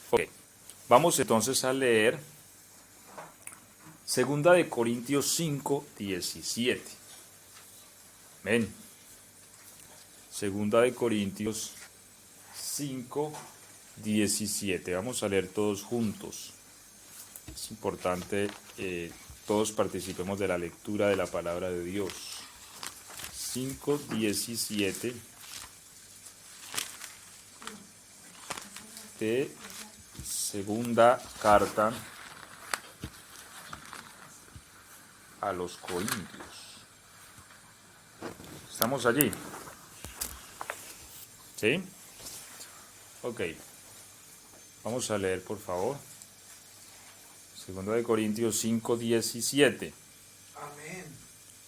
Ok, vamos entonces a leer Segunda de Corintios 5, 17. Amén. Segunda de Corintios 5, 17. Vamos a leer todos juntos. Es importante todos participemos de la lectura de la palabra de Dios. 5, 17 de segunda carta a los Corintios. ¿Estamos allí? ¿Sí? Ok. Vamos a leer, por favor. Segunda de Corintios 5, 17. Amén.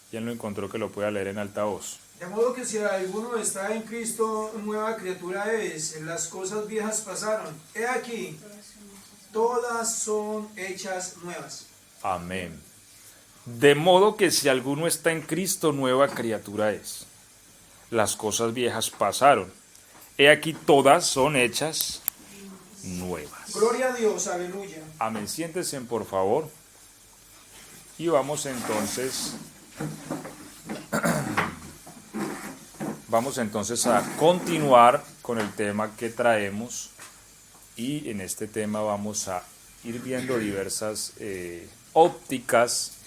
¿Quién lo encontró que lo pueda leer en altavoz? De modo que si alguno está en Cristo, nueva criatura es. Las cosas viejas pasaron. He aquí, todas son hechas nuevas. Amén. De modo que si alguno está en Cristo, nueva criatura es. Las cosas viejas pasaron. He aquí, todas son hechas nuevas. Gloria a Dios, aleluya. Amén. Siéntense, por favor. Y vamos entonces a continuar con el tema que traemos. Y en este tema vamos a ir viendo diversas ópticas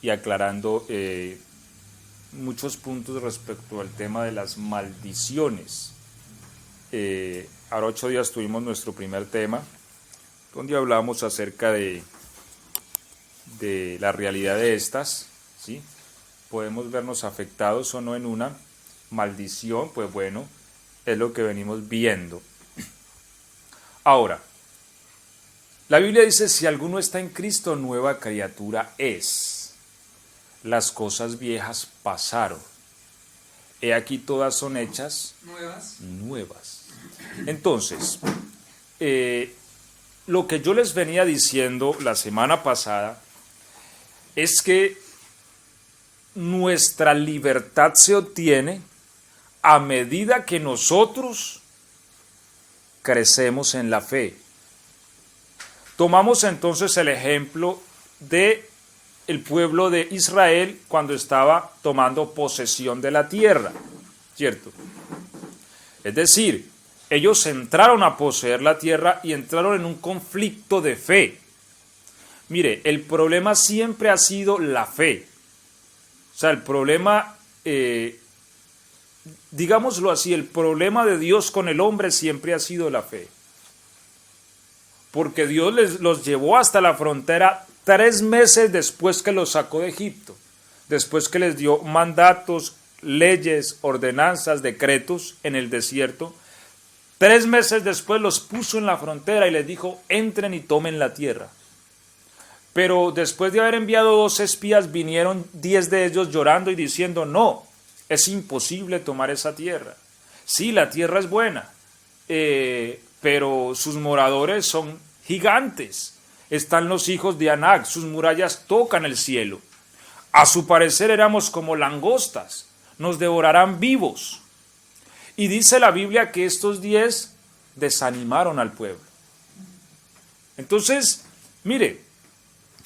y aclarando muchos puntos respecto al tema de las maldiciones. Ahora 8 días tuvimos nuestro primer tema, donde hablamos acerca de la realidad de estas, ¿sí? Podemos vernos afectados o no en una maldición, pues bueno, es lo que venimos viendo. Ahora, la Biblia dice, si alguno está en Cristo, nueva criatura es. Las cosas viejas pasaron. He aquí, todas son hechas nuevas. Entonces, lo que yo les venía diciendo la semana pasada es que nuestra libertad se obtiene a medida que nosotros crecemos en la fe. Tomamos entonces el ejemplo de el pueblo de Israel cuando estaba tomando posesión de la tierra, ¿cierto? Es decir, ellos entraron a poseer la tierra y entraron en un conflicto de fe. Mire, el problema siempre ha sido la fe. O sea, el problema, digámoslo así, el problema de Dios con el hombre siempre ha sido la fe. Porque Dios los llevó hasta la frontera 3 meses después que los sacó de Egipto, después que les dio mandatos, leyes, ordenanzas, decretos en el desierto. 3 meses después los puso en la frontera y les dijo, entren y tomen la tierra. Pero después de haber enviado 2 espías, vinieron 10 de ellos llorando y diciendo, no, es imposible tomar esa tierra. Sí, la tierra es buena, pero sus moradores son gigantes. Están los hijos de Anac, sus murallas tocan el cielo. A su parecer éramos como langostas, nos devorarán vivos. Y dice la Biblia que estos 10 desanimaron al pueblo. Entonces, mire,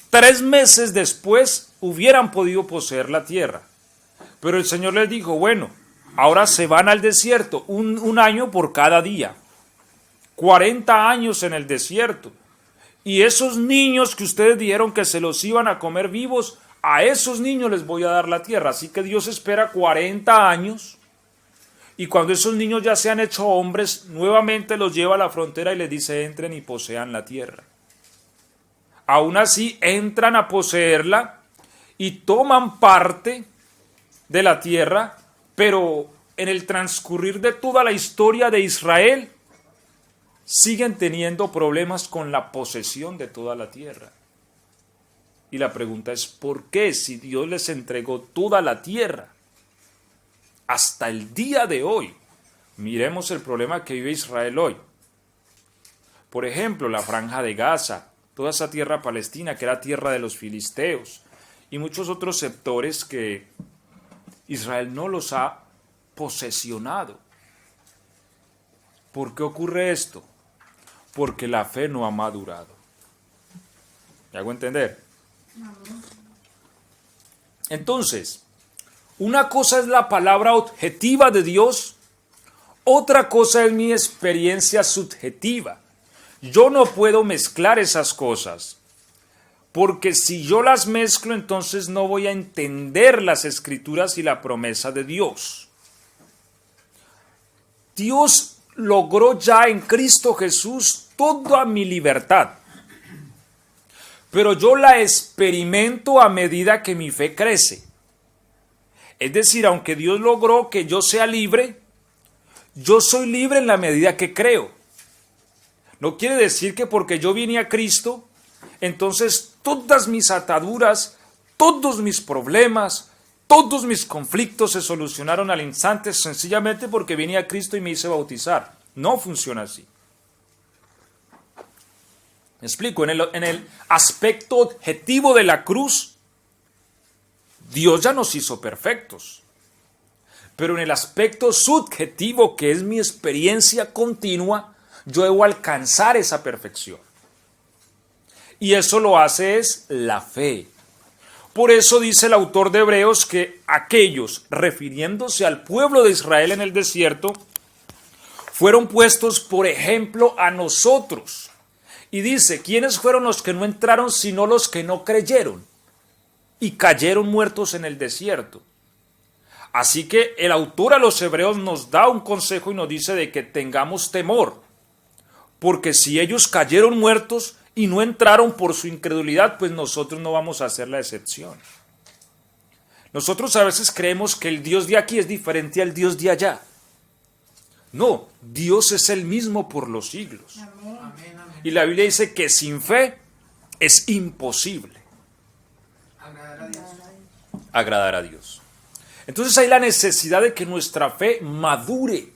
3 meses después hubieran podido poseer la tierra. Pero el Señor les dijo, bueno, ahora se van al desierto, un año por cada día. 40 años en el desierto. Y esos niños que ustedes dijeron que se los iban a comer vivos, a esos niños les voy a dar la tierra. Así que Dios espera 40 años. Y cuando esos niños ya se han hecho hombres, nuevamente los lleva a la frontera y les dice, entren y posean la tierra. Aún así, entran a poseerla y toman parte de la tierra, pero en el transcurrir de toda la historia de Israel, siguen teniendo problemas con la posesión de toda la tierra. Y la pregunta es, ¿por qué si Dios les entregó toda la tierra? Hasta el día de hoy, miremos el problema que vive Israel hoy. Por ejemplo, la Franja de Gaza, toda esa tierra palestina que era tierra de los filisteos, y muchos otros sectores que Israel no los ha posesionado. ¿Por qué ocurre esto? porque la fe no ha madurado. ¿Me hago entender? Entonces, una cosa es la palabra objetiva de Dios, otra cosa es mi experiencia subjetiva. Yo no puedo mezclar esas cosas, porque si yo las mezclo, entonces no voy a entender las Escrituras y la promesa de Dios. Dios logró ya en Cristo Jesús toda mi libertad, pero yo la experimento a medida que mi fe crece. Es decir, aunque Dios logró que yo sea libre, yo soy libre en la medida que creo. No quiere decir que porque yo vine a Cristo, entonces todas mis ataduras, todos mis problemas, todos mis conflictos se solucionaron al instante sencillamente porque vine a Cristo y me hice bautizar. No funciona así. Me explico, en el aspecto objetivo de la cruz, Dios ya nos hizo perfectos. Pero en el aspecto subjetivo, que es mi experiencia continua, yo debo alcanzar esa perfección. Y eso lo hace es la fe. Por eso dice el autor de Hebreos que aquellos, refiriéndose al pueblo de Israel en el desierto, fueron puestos por ejemplo a nosotros. Y dice, ¿quiénes fueron los que no entraron sino los que no creyeron? Y cayeron muertos en el desierto. Así que el autor a los Hebreos nos da un consejo y nos dice de que tengamos temor. Porque si ellos cayeron muertos y no entraron por su incredulidad, pues nosotros no vamos a hacer la excepción. Nosotros a veces creemos que el Dios de aquí es diferente al Dios de allá. No, Dios es el mismo por los siglos. Amén, amén. Y la Biblia dice que sin fe es imposible agradar a Dios. Entonces hay la necesidad de que nuestra fe madure.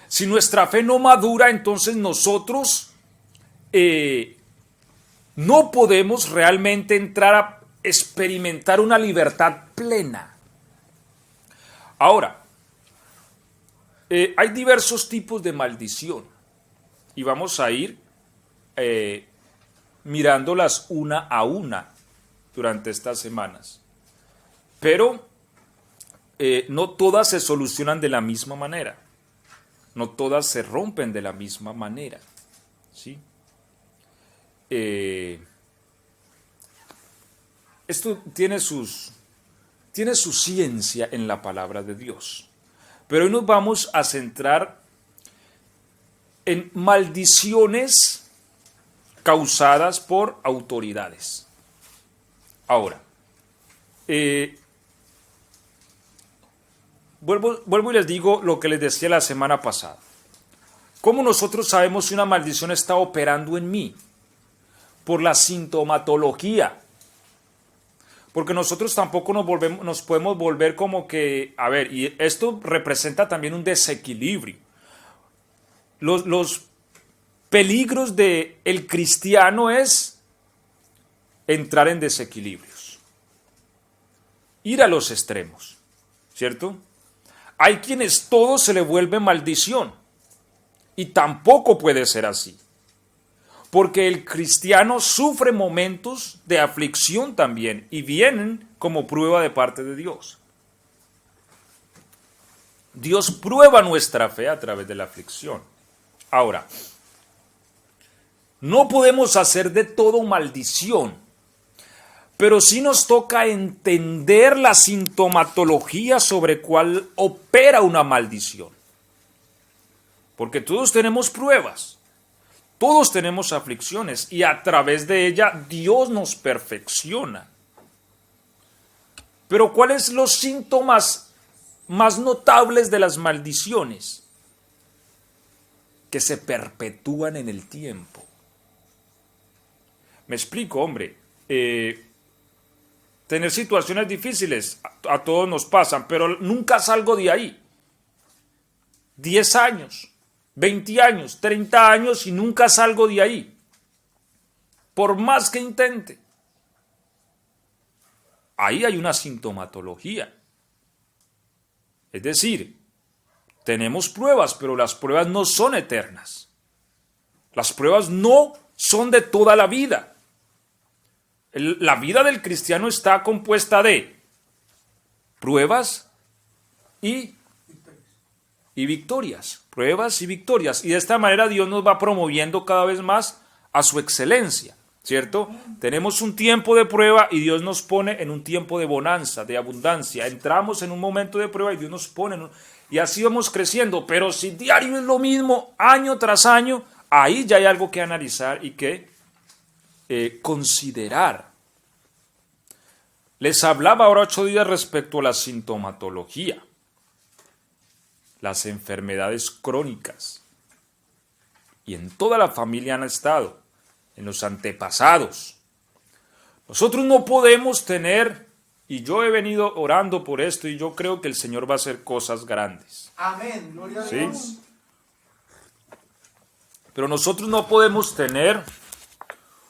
Si nuestra fe no madura, entonces nosotros no podemos realmente entrar a experimentar una libertad plena. Ahora, hay diversos tipos de maldición y vamos a ir mirándolas una a una durante estas semanas. Pero no todas se solucionan de la misma manera. No todas se rompen de la misma manera. ¿Sí? Esto tiene su ciencia en la palabra de Dios. Pero hoy nos vamos a centrar en maldiciones causadas por autoridades. Ahora, vuelvo y les digo lo que les decía la semana pasada. ¿Cómo nosotros sabemos si una maldición está operando en mí? Por la sintomatología. Porque nosotros tampoco nos podemos volver como que, a ver, y esto representa también un desequilibrio. Los peligros del cristiano es entrar en desequilibrios. Ir a los extremos, ¿cierto? Hay quienes todo se le vuelve maldición. Y tampoco puede ser así. Porque el cristiano sufre momentos de aflicción también y vienen como prueba de parte de Dios. Dios prueba nuestra fe a través de la aflicción. Ahora, no podemos hacer de todo maldición, pero sí nos toca entender la sintomatología sobre cuál opera una maldición. Porque todos tenemos pruebas. Todos tenemos aflicciones y a través de ella Dios nos perfecciona. Pero ¿cuáles son los síntomas más notables de las maldiciones? Que se perpetúan en el tiempo. Me explico, hombre. Tener situaciones difíciles a todos nos pasan, pero nunca salgo de ahí. 10 años. 20 años, 30 años y nunca salgo de ahí, por más que intente. Ahí hay una sintomatología. Es decir, tenemos pruebas, pero las pruebas no son eternas. Las pruebas no son de toda la vida. La vida del cristiano está compuesta de pruebas y victorias. Pruebas y victorias. Y de esta manera Dios nos va promoviendo cada vez más a su excelencia, ¿cierto? Tenemos un tiempo de prueba y Dios nos pone en un tiempo de bonanza, de abundancia. Entramos en un momento de prueba y Dios nos pone y así vamos creciendo. Pero si diario es lo mismo, año tras año, ahí ya hay algo que analizar y que considerar. Les hablaba ahora 8 días respecto a la sintomatología, las enfermedades crónicas. Y en toda la familia han estado, en los antepasados. Nosotros no podemos tener, y yo he venido orando por esto, y yo creo que el Señor va a hacer cosas grandes. Amén, gloria a Dios. ¿Sí? Pero nosotros no podemos tener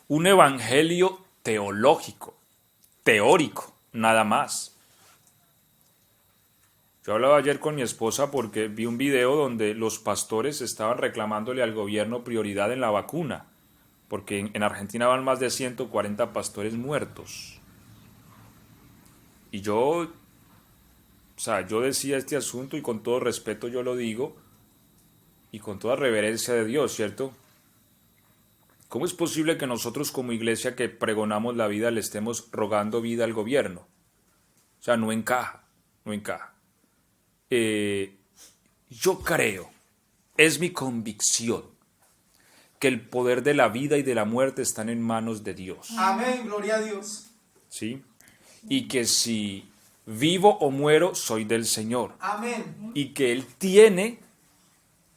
un evangelio teológico, teórico, nada más. Yo hablaba ayer con mi esposa porque vi un video donde los pastores estaban reclamándole al gobierno prioridad en la vacuna, porque en Argentina van más de 140 pastores muertos. Y yo decía este asunto y con todo respeto yo lo digo, y con toda reverencia de Dios, ¿cierto? ¿Cómo es posible que nosotros como iglesia que pregonamos la vida le estemos rogando vida al gobierno? O sea, no encaja. Yo creo, es mi convicción, que el poder de la vida y de la muerte están en manos de Dios. Amén, gloria a Dios. ¿Sí? Y que si vivo o muero, soy del Señor. Amén. Y que Él tiene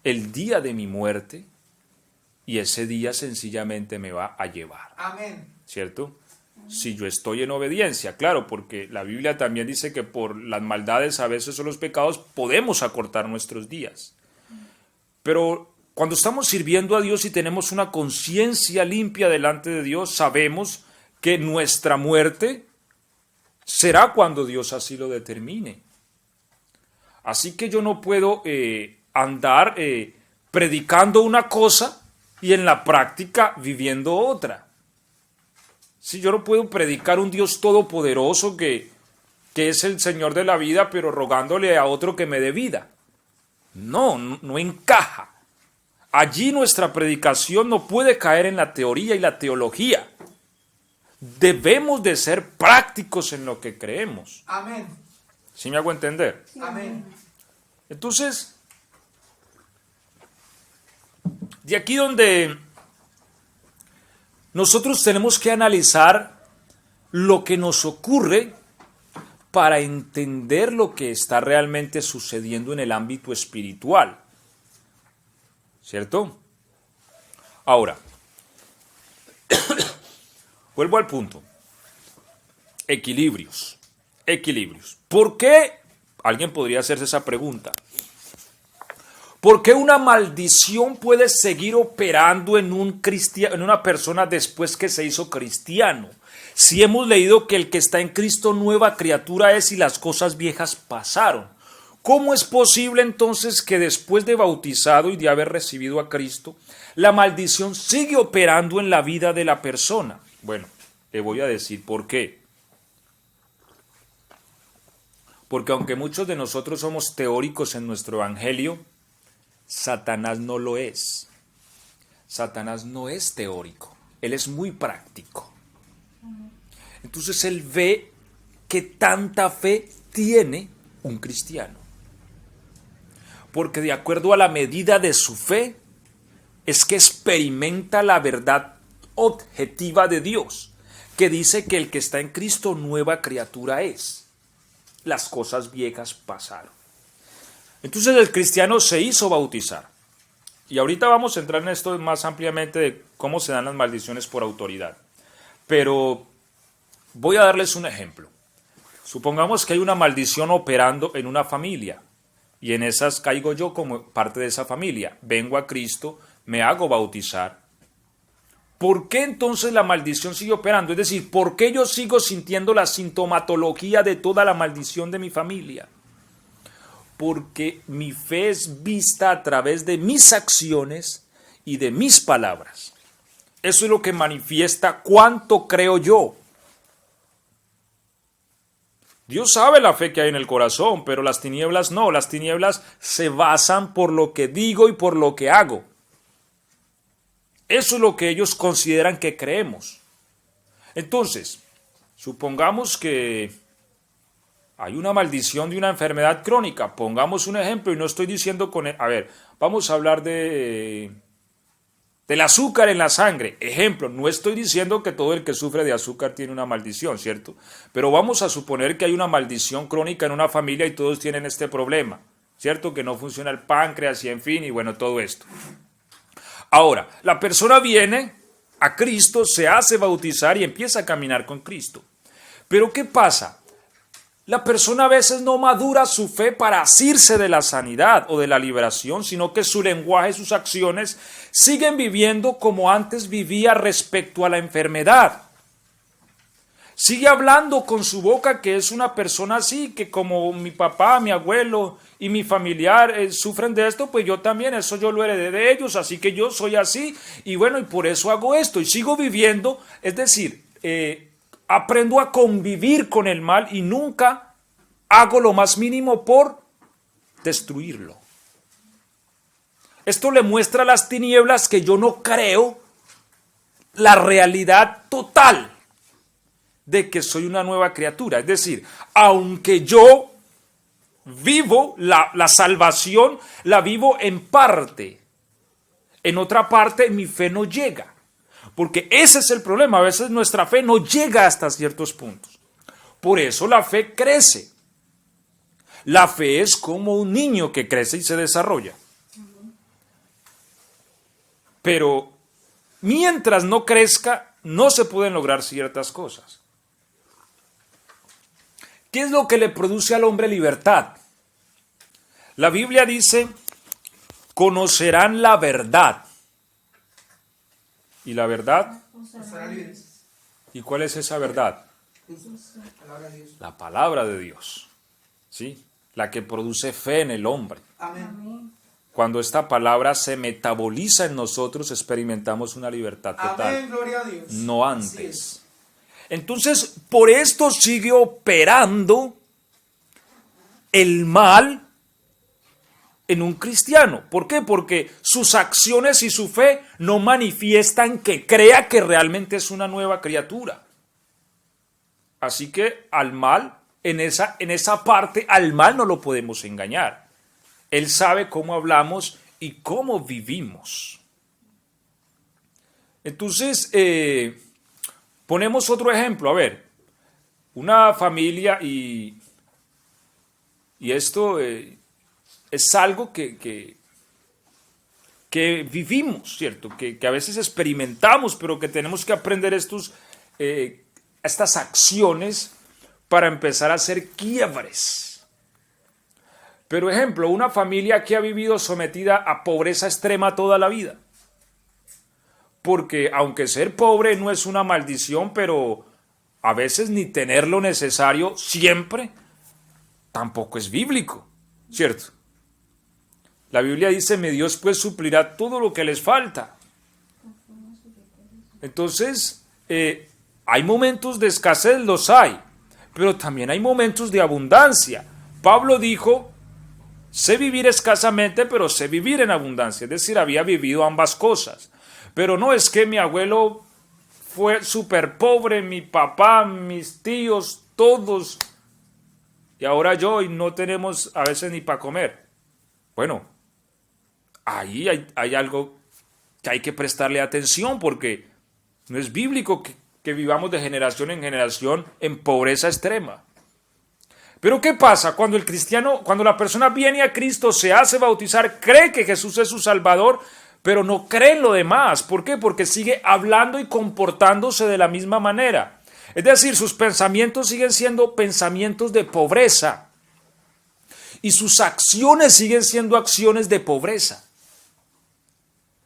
el día de mi muerte y ese día sencillamente me va a llevar. Amén. ¿Cierto? Si yo estoy en obediencia, claro, porque la Biblia también dice que por las maldades a veces o los pecados podemos acortar nuestros días. Pero cuando estamos sirviendo a Dios y tenemos una conciencia limpia delante de Dios, sabemos que nuestra muerte será cuando Dios así lo determine. Así que yo no puedo andar predicando una cosa y en la práctica viviendo otra. Si yo no puedo predicar un Dios todopoderoso que es el Señor de la vida, pero rogándole a otro que me dé vida. No encaja. Allí nuestra predicación no puede caer en la teoría y la teología. Debemos de ser prácticos en lo que creemos. Amén. ¿Sí me hago entender? Amén. Entonces, de aquí donde nosotros tenemos que analizar lo que nos ocurre para entender lo que está realmente sucediendo en el ámbito espiritual. ¿Cierto? Ahora, vuelvo al punto. Equilibrios. ¿Por qué? Alguien podría hacerse esa pregunta. ¿Por qué una maldición puede seguir operando en una persona después que se hizo cristiano? Si hemos leído que el que está en Cristo nueva criatura es y las cosas viejas pasaron. ¿Cómo es posible entonces que después de bautizado y de haber recibido a Cristo, la maldición sigue operando en la vida de la persona? Bueno, le voy a decir por qué. Porque aunque muchos de nosotros somos teóricos en nuestro evangelio, Satanás no lo es. Satanás no es teórico, él es muy práctico. Entonces él ve que tanta fe tiene un cristiano. Porque de acuerdo a la medida de su fe, es que experimenta la verdad objetiva de Dios, que dice que el que está en Cristo nueva criatura es. Las cosas viejas pasaron. Entonces el cristiano se hizo bautizar. Y ahorita vamos a entrar en esto más ampliamente de cómo se dan las maldiciones por autoridad. Pero voy a darles un ejemplo. Supongamos que hay una maldición operando en una familia. Y en esas caigo yo como parte de esa familia. Vengo a Cristo, me hago bautizar. ¿Por qué entonces la maldición sigue operando? Es decir, ¿por qué yo sigo sintiendo la sintomatología de toda la maldición de mi familia? Porque mi fe es vista a través de mis acciones y de mis palabras. Eso es lo que manifiesta cuánto creo yo. Dios sabe la fe que hay en el corazón, pero las tinieblas no. Las tinieblas se basan por lo que digo y por lo que hago. Eso es lo que ellos consideran que creemos. Entonces, supongamos que hay una maldición de una enfermedad crónica. Pongamos un ejemplo y no estoy diciendo con... A ver, vamos a hablar del azúcar en la sangre. Ejemplo, no estoy diciendo que todo el que sufre de azúcar tiene una maldición, ¿cierto? Pero vamos a suponer que hay una maldición crónica en una familia y todos tienen este problema, ¿cierto? Que no funciona el páncreas y en fin, y bueno, todo esto. Ahora, la persona viene a Cristo, se hace bautizar y empieza a caminar con Cristo. Pero ¿qué pasa? La persona a veces no madura su fe para asirse de la sanidad o de la liberación, sino que su lenguaje, sus acciones siguen viviendo como antes vivía respecto a la enfermedad. Sigue hablando con su boca que es una persona así, que como mi papá, mi abuelo y mi familiar sufren de esto, pues yo también, eso yo lo heredé de ellos, así que yo soy así y bueno, y por eso hago esto y sigo viviendo, es decir, aprendo a convivir con el mal y nunca hago lo más mínimo por destruirlo. Esto le muestra a las tinieblas que yo no creo la realidad total de que soy una nueva criatura. Es decir, aunque yo vivo la salvación, la vivo en parte. En otra parte mi fe no llega. Porque ese es el problema. A veces nuestra fe no llega hasta ciertos puntos. Por eso la fe crece. La fe es como un niño que crece y se desarrolla. Pero mientras no crezca, no se pueden lograr ciertas cosas. ¿Qué es lo que le produce al hombre libertad? La Biblia dice, conocerán la verdad. ¿Y la verdad? ¿Y cuál es esa verdad? La palabra de Dios. ¿Sí? La que produce fe en el hombre. Amén. Cuando esta palabra se metaboliza en nosotros, experimentamos una libertad total. Amén, gloria a Dios. No antes. Entonces, por esto sigue operando el mal en un cristiano. ¿Por qué? Porque sus acciones y su fe no manifiestan que crea que realmente es una nueva criatura. Así que al mal, en esa parte, al mal no lo podemos engañar. Él sabe cómo hablamos y cómo vivimos. Entonces, ponemos otro ejemplo. A ver, una familia y esto es algo que vivimos, ¿cierto? Que a veces experimentamos, pero que tenemos que aprender estas acciones para empezar a hacer quiebres. Pero ejemplo, una familia que ha vivido sometida a pobreza extrema toda la vida. Porque aunque ser pobre no es una maldición, pero a veces ni tener lo necesario siempre tampoco es bíblico, ¿cierto? La Biblia dice, mi Dios pues suplirá todo lo que les falta. Entonces, hay momentos de escasez, los hay, pero también hay momentos de abundancia. Pablo dijo, sé vivir escasamente, pero sé vivir en abundancia. Es decir, había vivido ambas cosas. Pero no es que mi abuelo fue súper pobre, mi papá, mis tíos, todos, y ahora yo y no tenemos a veces ni para comer. Bueno, ahí hay algo que hay que prestarle atención porque no es bíblico que vivamos de generación en generación en pobreza extrema. Pero ¿qué pasa? Cuando la persona viene a Cristo, se hace bautizar, cree que Jesús es su Salvador, pero no cree en lo demás. ¿Por qué? Porque sigue hablando y comportándose de la misma manera. Es decir, sus pensamientos siguen siendo pensamientos de pobreza. Y sus acciones siguen siendo acciones de pobreza.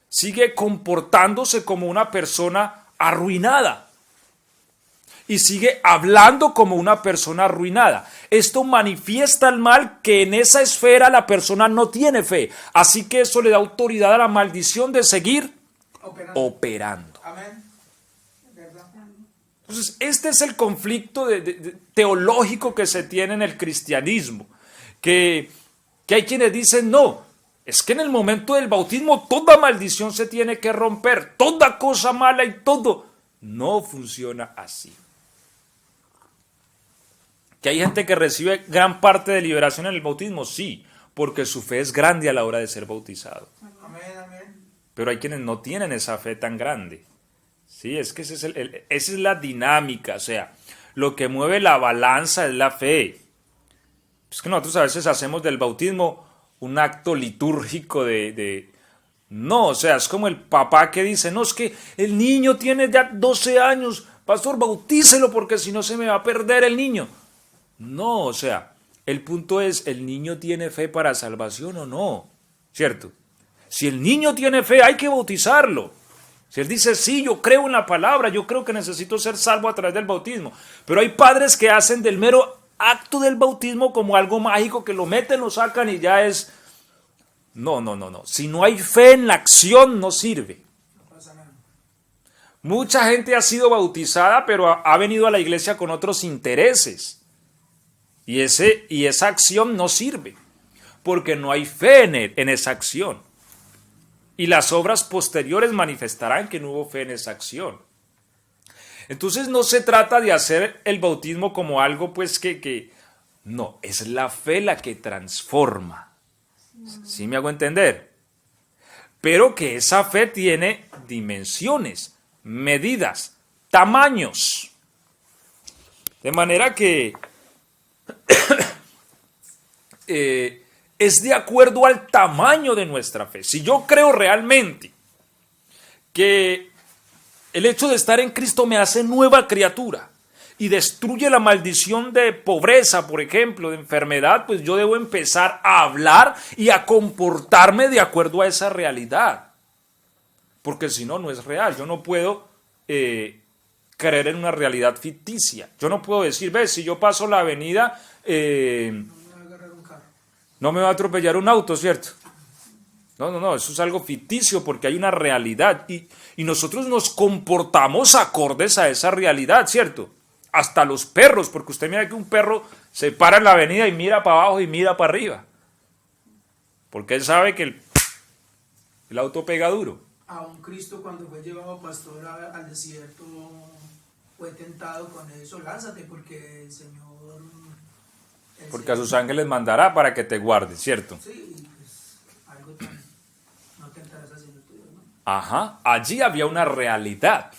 Sigue comportándose como una persona arruinada. y sigue hablando como una persona arruinada. Esto manifiesta el mal que en esa esfera la persona no tiene fe. Así que eso le da autoridad a la maldición de seguir operando. Amén. ¿Verdad? Entonces, este es el conflicto teológico que se tiene en el cristianismo. Que hay quienes dicen, no, es que en el momento del bautismo toda maldición se tiene que romper, toda cosa mala y todo. No funciona así. ¿Que hay gente que recibe gran parte de liberación en el bautismo? Sí, porque su fe es grande a la hora de ser bautizado. Amén, amén. Pero hay quienes no tienen esa fe tan grande. Sí, es que esa es la dinámica, o sea, lo que mueve la balanza es la fe. Es que nosotros a veces hacemos del bautismo un acto litúrgico No, o sea, es como el papá que dice, no, es que el niño tiene ya 12 años, pastor, bautícelo porque si no se me va a perder el niño. No, o sea, el punto es, ¿el niño tiene fe para salvación o no? ¿Cierto? Si el niño tiene fe, hay que bautizarlo. Si él dice, sí, yo creo en la palabra, yo creo que necesito ser salvo a través del bautismo. Pero hay padres que hacen del mero acto del bautismo como algo mágico, que lo meten, lo sacan y ya es... No. Si no hay fe en la acción, no sirve. No pasa nada. Mucha gente ha sido bautizada, pero ha venido a la iglesia con otros intereses. Y esa acción no sirve, porque no hay fe en esa acción. Y las obras posteriores manifestarán que no hubo fe en esa acción. Entonces no se trata de hacer el bautismo como algo pues que no, es la fe la que transforma. ¿Sí me hago entender? Pero que esa fe tiene dimensiones, medidas, tamaños. De manera que es de acuerdo al tamaño de nuestra fe. Si yo creo realmente que el hecho de estar en Cristo me hace nueva criatura y destruye la maldición de pobreza, por ejemplo, de enfermedad, pues yo debo empezar a hablar y a comportarme de acuerdo a esa realidad. Porque si no, no es real. Yo no puedo creer en una realidad ficticia. Yo no puedo decir, ves, si yo paso la avenida, no me va a atropellar un auto, ¿cierto? No, eso es algo ficticio porque hay una realidad y nosotros nos comportamos acordes a esa realidad, ¿cierto? Hasta los perros, porque usted mira que un perro se para en la avenida y mira para abajo y mira para arriba, porque él sabe que el auto pega duro. A un Cristo cuando fue llevado pastor al desierto fue tentado con eso, lánzate porque el Señor... Porque a sus ángeles mandará para que te guarde, ¿cierto? Sí, pues algo tan... No tentarás haciendo tuyo, ¿no? Ajá, allí había una realidad.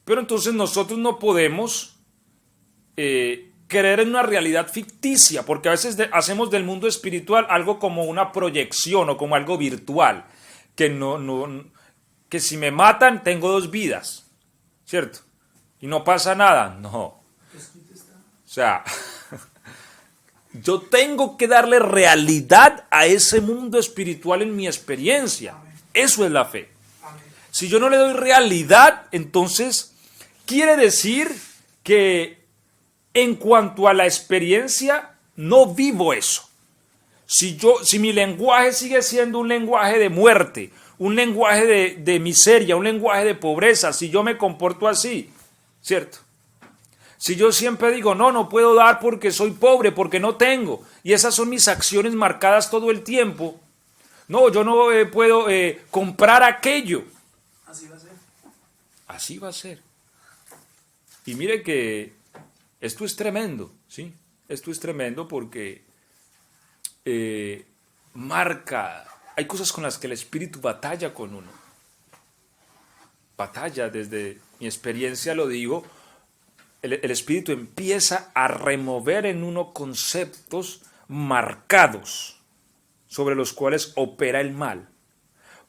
Pero entonces nosotros no podemos creer en una realidad ficticia, porque a veces hacemos del mundo espiritual algo como una proyección o como algo virtual, que si me matan tengo 2 vidas, ¿cierto? Y no pasa nada, no. O sea, yo tengo que darle realidad a ese mundo espiritual en mi experiencia. Eso es la fe. Si yo no le doy realidad, entonces quiere decir que en cuanto a la experiencia, no vivo eso. Si mi lenguaje sigue siendo un lenguaje de muerte, un lenguaje de miseria, un lenguaje de pobreza, si yo me comporto así, ¿cierto? Si yo siempre digo, no puedo dar porque soy pobre, porque no tengo, y esas son mis acciones marcadas todo el tiempo, no, yo no puedo comprar aquello. Así va a ser. Así va a ser. Y mire que esto es tremendo, ¿sí? Esto es tremendo porque hay cosas con las que el espíritu batalla con uno. Batalla, desde mi experiencia lo digo, el espíritu empieza a remover en uno conceptos marcados sobre los cuales opera el mal.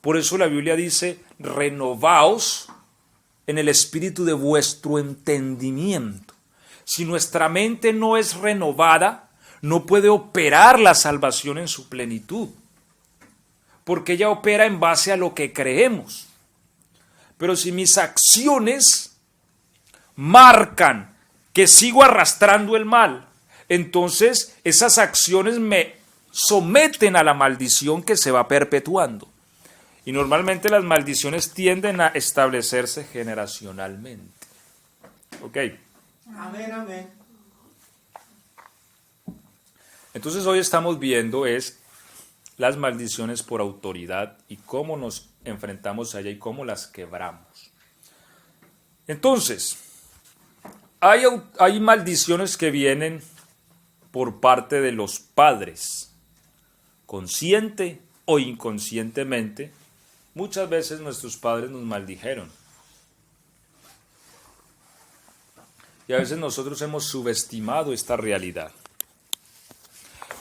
Por eso la Biblia dice, renovaos en el espíritu de vuestro entendimiento. Si nuestra mente no es renovada, no puede operar la salvación en su plenitud, porque ella opera en base a lo que creemos. Pero si mis acciones marcan que sigo arrastrando el mal, entonces esas acciones me someten a la maldición que se va perpetuando. Y normalmente las maldiciones tienden a establecerse generacionalmente. ¿Ok? Amén, amén. Entonces hoy estamos viendo es las maldiciones por autoridad y cómo nos enfrentamos a ellas y cómo las quebramos. Entonces, hay maldiciones que vienen por parte de los padres, consciente o inconscientemente. Muchas veces nuestros padres nos maldijeron. Y a veces nosotros hemos subestimado esta realidad.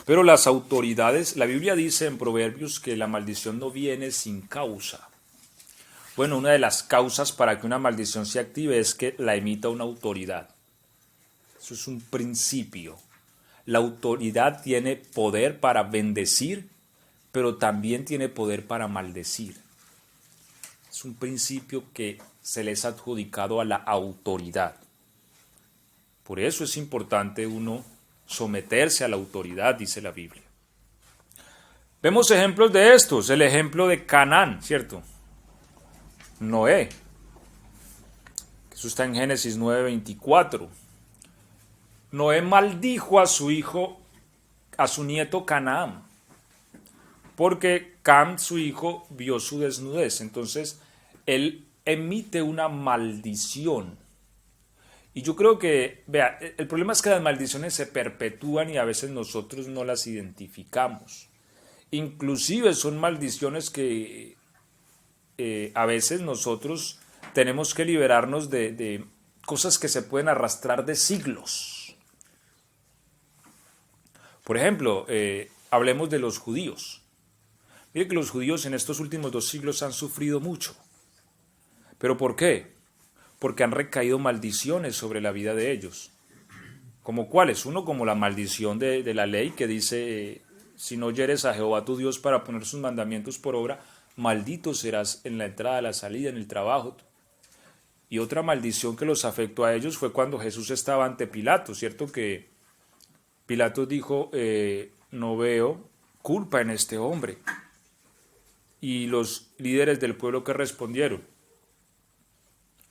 Pero las autoridades, la Biblia dice en Proverbios que la maldición no viene sin causa. Bueno, una de las causas para que una maldición se active es que la emita una autoridad. Eso es un principio. La autoridad tiene poder para bendecir, pero también tiene poder para maldecir. Es un principio que se les ha adjudicado a la autoridad. Por eso es importante uno someterse a la autoridad, dice la Biblia. Vemos ejemplos de estos. El ejemplo de Canaán, ¿cierto? Noé. Eso está en Génesis 9:24. Noé maldijo a su hijo, a su nieto Canaán, porque Cam, su hijo, vio su desnudez. Entonces, él emite una maldición. Y yo creo que, vea, el problema es que las maldiciones se perpetúan y a veces nosotros no las identificamos. Inclusive son maldiciones que a veces nosotros tenemos que liberarnos de cosas que se pueden arrastrar de siglos. Por ejemplo, hablemos de los judíos. Mire que los judíos en estos últimos 2 siglos han sufrido mucho. ¿Pero por qué? Porque han recaído maldiciones sobre la vida de ellos. ¿Como cuáles? Uno, como la maldición de la ley que dice, si no oyeres a Jehová tu Dios para poner sus mandamientos por obra, maldito serás en la entrada, la salida, en el trabajo. Y otra maldición que los afectó a ellos fue cuando Jesús estaba ante Pilato, ¿cierto? Que Pilato dijo, no veo culpa en este hombre. Y los líderes del pueblo que respondieron,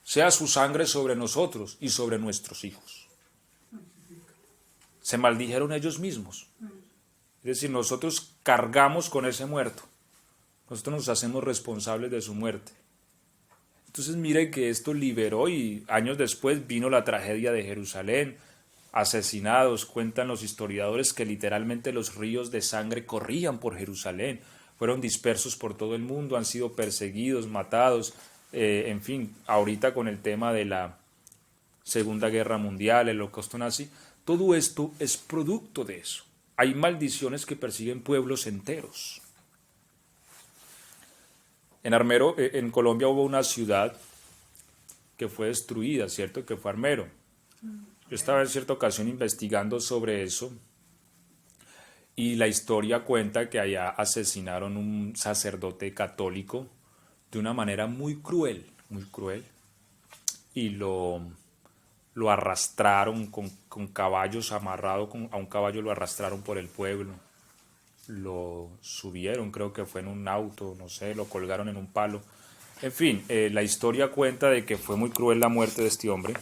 sea su sangre sobre nosotros y sobre nuestros hijos. Se maldijeron ellos mismos. Es decir, nosotros cargamos con ese muerto. Nosotros nos hacemos responsables de su muerte. Entonces mire que esto liberó y años después vino la tragedia de Jerusalén. Asesinados, cuentan los historiadores que literalmente los ríos de sangre corrían por Jerusalén. Fueron dispersos por todo el mundo, han sido perseguidos, matados. En fin, ahorita con el tema de la Segunda Guerra Mundial, el Holocausto nazi, todo esto es producto de eso. Hay maldiciones que persiguen pueblos enteros. En Colombia hubo una ciudad que fue destruida, ¿cierto? Que fue Armero. Yo estaba en cierta ocasión investigando sobre eso y la historia cuenta que allá asesinaron un sacerdote católico de una manera muy cruel, y lo arrastraron con caballos, amarrado a un caballo, lo arrastraron por el pueblo, lo subieron, creo que fue en un auto, no sé, lo colgaron en un palo. En fin, la historia cuenta de que fue muy cruel la muerte de este hombre,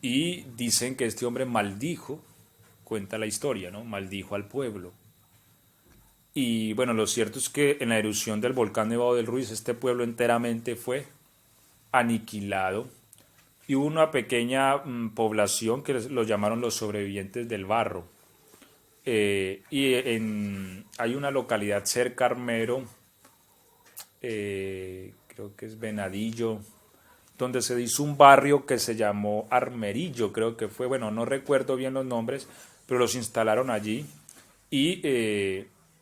y dicen que este hombre maldijo, cuenta la historia, ¿no? Maldijo al pueblo. Y bueno, lo cierto es que en la erupción del volcán Nevado del Ruiz, este pueblo enteramente fue aniquilado. Y hubo una pequeña población que lo llamaron los sobrevivientes del barro. Hay una localidad cerca a Armero, creo que es Venadillo, donde se hizo un barrio que se llamó Armerillo, creo que fue, bueno, no recuerdo bien los nombres, pero los instalaron allí. Y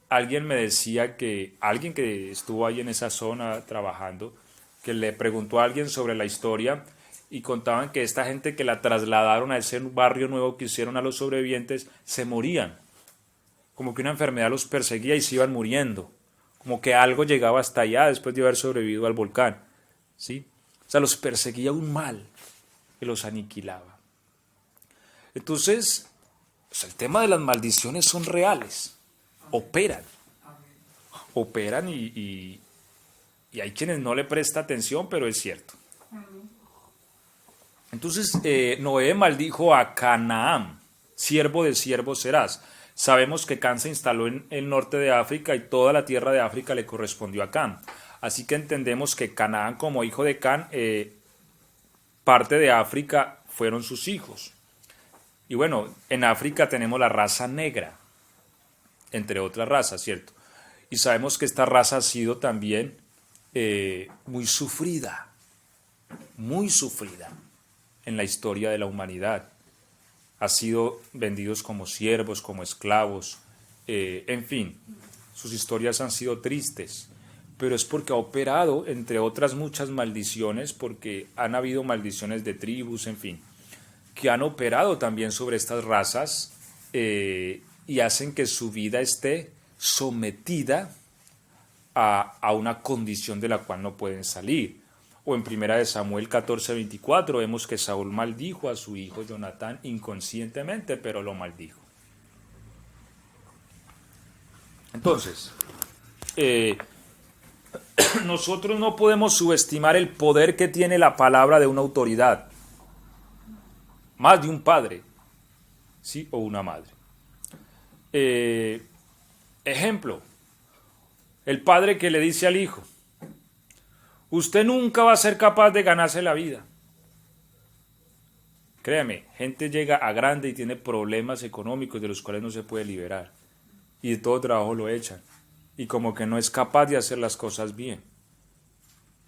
alguien me decía que alguien que estuvo ahí en esa zona trabajando, que le preguntó a alguien sobre la historia y contaban que esta gente que la trasladaron a ese barrio nuevo que hicieron a los sobrevivientes, se morían. Como que una enfermedad los perseguía y se iban muriendo. Como que algo llegaba hasta allá después de haber sobrevivido al volcán. ¿Sí? O sea, los perseguía un mal. que los aniquilaba. Entonces, pues el tema de las maldiciones son reales, operan y hay quienes no le presta atención, pero es cierto. Entonces, Noé maldijo a Canaán, siervo de siervos serás. Sabemos que Can se instaló en el norte de África y toda la tierra de África le correspondió a Can. Así que entendemos que Canaán, como hijo de Can, parte de África fueron sus hijos. Y bueno, en África tenemos la raza negra, entre otras razas, ¿cierto? Y sabemos que esta raza ha sido también muy sufrida en la historia de la humanidad. Ha sido vendidos como siervos, como esclavos, en fin, sus historias han sido tristes, pero es porque ha operado, entre otras muchas maldiciones, porque han habido maldiciones de tribus, en fin, que han operado también sobre estas razas y hacen que su vida esté sometida a una condición de la cual no pueden salir. O en 1 Samuel 14:24 vemos que Saúl maldijo a su hijo Jonatán inconscientemente, pero lo maldijo. Entonces, nosotros no podemos subestimar el poder que tiene la palabra de una autoridad, más de un padre, ¿sí? O una madre. Ejemplo, el padre que le dice al hijo: usted nunca va a ser capaz de ganarse la vida. Créame, gente llega a grande y tiene problemas económicos de los cuales no se puede liberar. Y de todo trabajo lo echan. Y como que no es capaz de hacer las cosas bien.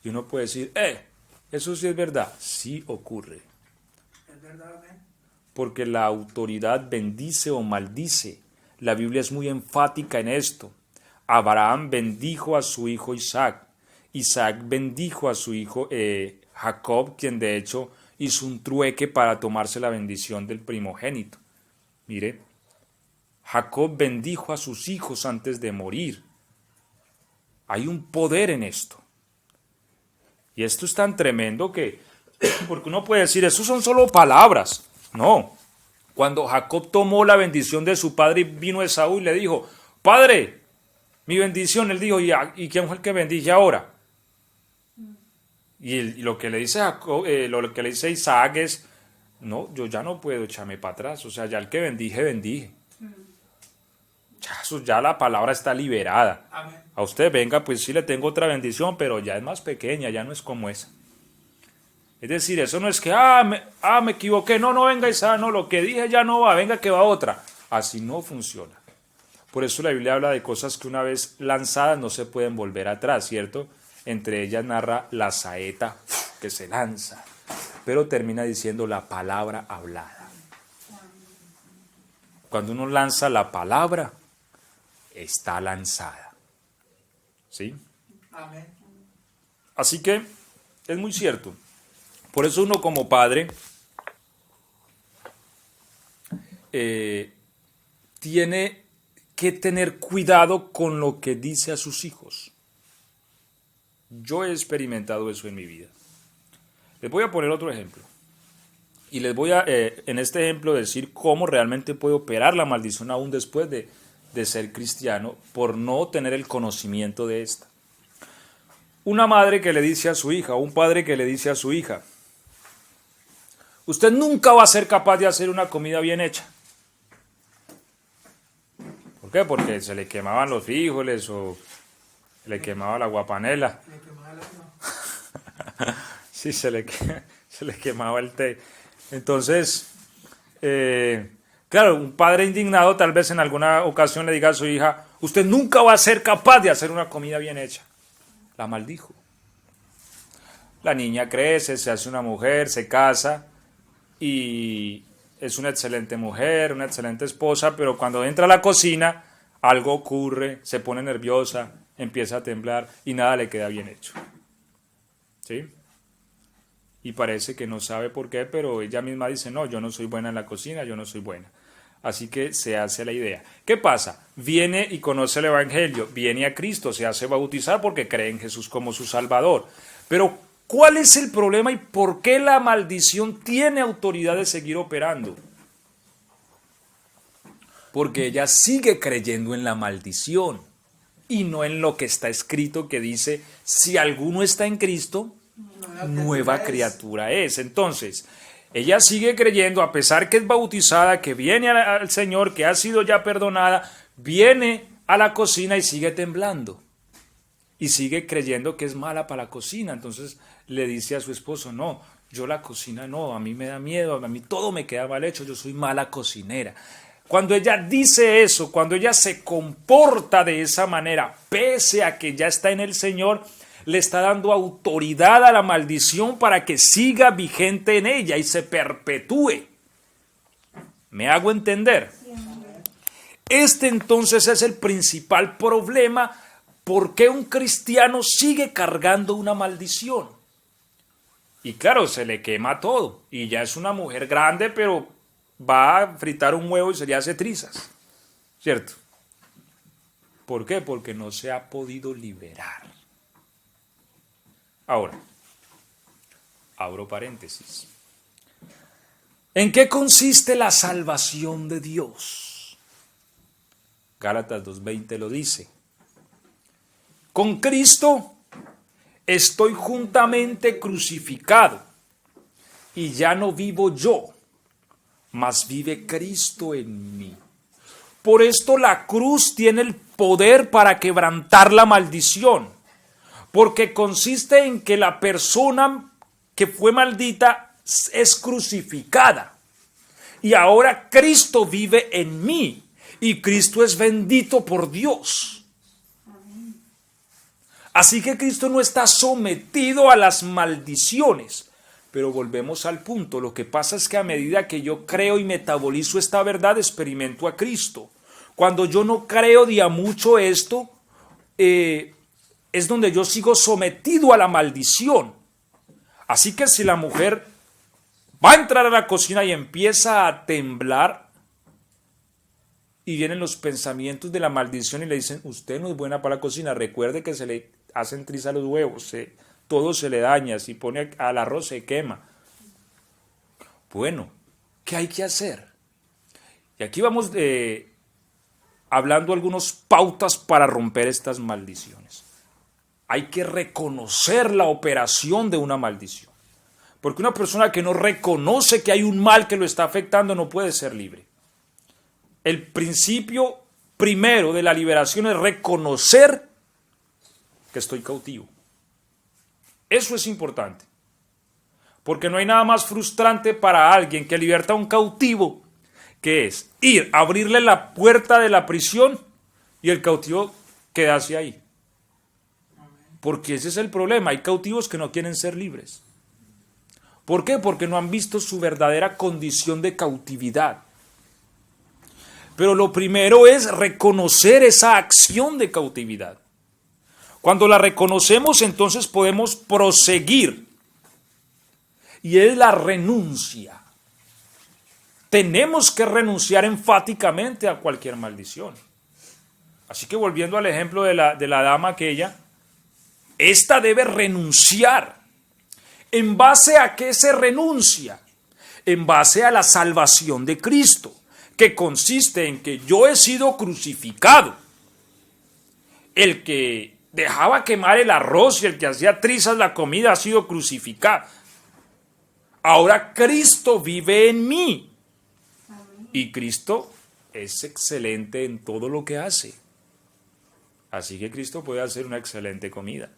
Y uno puede decir, eso sí es verdad. Sí ocurre. ¿Es verdad, amén? Porque la autoridad bendice o maldice. La Biblia es muy enfática en esto. Abraham bendijo a su hijo Isaac. Isaac bendijo a su hijo Jacob, quien de hecho hizo un trueque para tomarse la bendición del primogénito. Mire, Jacob bendijo a sus hijos antes de morir. Hay un poder en esto. Y esto es tan tremendo que, porque uno puede decir, eso son solo palabras. No. Cuando Jacob tomó la bendición de su padre y vino Esaú y le dijo, padre, mi bendición, él dijo, ¿y quién fue el que bendije ahora? Y lo que le dice Jacob, lo que le dice Isaac es, no, yo ya no puedo echarme para atrás, o sea, ya el que bendije. Ya la palabra está liberada. Amén. A usted venga, pues sí le tengo otra bendición, pero ya es más pequeña, ya no es como esa. Es decir, eso no es que, me equivoqué, no venga Isaac, no, lo que dije ya no va, venga que va otra. Así no funciona. Por eso la Biblia habla de cosas que una vez lanzadas no se pueden volver atrás, ¿cierto? Entre ellas narra la saeta que se lanza, pero termina diciendo la palabra hablada. Cuando uno lanza la palabra, está lanzada. ¿Sí? Amén. Así que es muy cierto. Por eso uno como padre tiene que tener cuidado con lo que dice a sus hijos. Yo he experimentado eso en mi vida. Les voy a poner otro ejemplo. Y les voy a, en este ejemplo, decir cómo realmente puede operar la maldición aún después de ser cristiano por no tener el conocimiento de esta. Una madre que le dice a su hija, o un padre que le dice a su hija, usted nunca va a ser capaz de hacer una comida bien hecha. ¿Por qué? Porque se le quemaban los frijoles o le quemaba la guapanela. Le quemaba la Sí, se le quemaba el té. Entonces, claro, un padre indignado tal vez en alguna ocasión le diga a su hija, usted nunca va a ser capaz de hacer una comida bien hecha. La maldijo. La niña crece, se hace una mujer, se casa y es una excelente mujer, una excelente esposa, pero cuando entra a la cocina algo ocurre, se pone nerviosa, empieza a temblar y nada le queda bien hecho. ¿Sí? Y parece que no sabe por qué, pero ella misma dice, no, yo no soy buena en la cocina, yo no soy buena. Así que se hace la idea. ¿Qué pasa? Viene y conoce el Evangelio, viene a Cristo, se hace bautizar porque cree en Jesús como su Salvador. Pero ¿cuál es el problema y por qué la maldición tiene autoridad de seguir operando? Porque ella sigue creyendo en la maldición y no en lo que está escrito que dice, si alguno está en Cristo, nueva criatura es. Entonces, ella sigue creyendo, a pesar que es bautizada, que viene al Señor, que ha sido ya perdonada, viene a la cocina y sigue temblando. Y sigue creyendo que es mala para la cocina. Entonces le dice a su esposo, no, yo la cocina no, a mí me da miedo, a mí todo me queda mal hecho, yo soy mala cocinera. Cuando ella dice eso, cuando ella se comporta de esa manera, pese a que ya está en el Señor, le está dando autoridad a la maldición para que siga vigente en ella y se perpetúe. ¿Me hago entender? Este entonces es el principal problema. ¿Por qué un cristiano sigue cargando una maldición? Y claro, se le quema todo. Y ya es una mujer grande, pero va a fritar un huevo y se le hace trizas. ¿Cierto? ¿Por qué? Porque no se ha podido liberar. Ahora, abro paréntesis. ¿En qué consiste la salvación de Dios? Gálatas 2:20 lo dice. Con Cristo estoy juntamente crucificado y ya no vivo yo, mas vive Cristo en mí. Por esto la cruz tiene el poder para quebrantar la maldición, porque consiste en que la persona que fue maldita es crucificada y ahora Cristo vive en mí y Cristo es bendito por Dios. Así que Cristo no está sometido a las maldiciones. Pero volvemos al punto. Lo que pasa es que a medida que yo creo y metabolizo esta verdad, experimento a Cristo. Cuando yo no creo de a mucho esto, es donde yo sigo sometido a la maldición. Así que si la mujer va a entrar a la cocina y empieza a temblar, y vienen los pensamientos de la maldición y le dicen, usted no es buena para la cocina, recuerde que se le hacen trizas los huevos, todo se le daña, si pone al arroz se quema. Bueno, ¿qué hay que hacer? Y aquí vamos hablando algunas pautas para romper estas maldiciones. Hay que reconocer la operación de una maldición. Porque una persona que no reconoce que hay un mal que lo está afectando no puede ser libre. El principio primero de la liberación es reconocer que estoy cautivo. Eso es importante. Porque no hay nada más frustrante para alguien que liberta a un cautivo, que es ir a abrirle la puerta de la prisión y el cautivo quedarse ahí. Porque ese es el problema. Hay cautivos que no quieren ser libres. ¿Por qué? Porque no han visto su verdadera condición de cautividad. Pero lo primero es reconocer esa acción de cautividad. Cuando la reconocemos, entonces podemos proseguir. Y es la renuncia. Tenemos que renunciar enfáticamente a cualquier maldición. Así que volviendo al ejemplo de la dama aquella, esta debe renunciar. ¿En base a qué se renuncia? En base a la salvación de Cristo, que consiste en que yo he sido crucificado. El que dejaba quemar el arroz y el que hacía trizas la comida ha sido crucificado. Ahora Cristo vive en mí. Y Cristo es excelente en todo lo que hace. Así que Cristo puede hacer una excelente comida.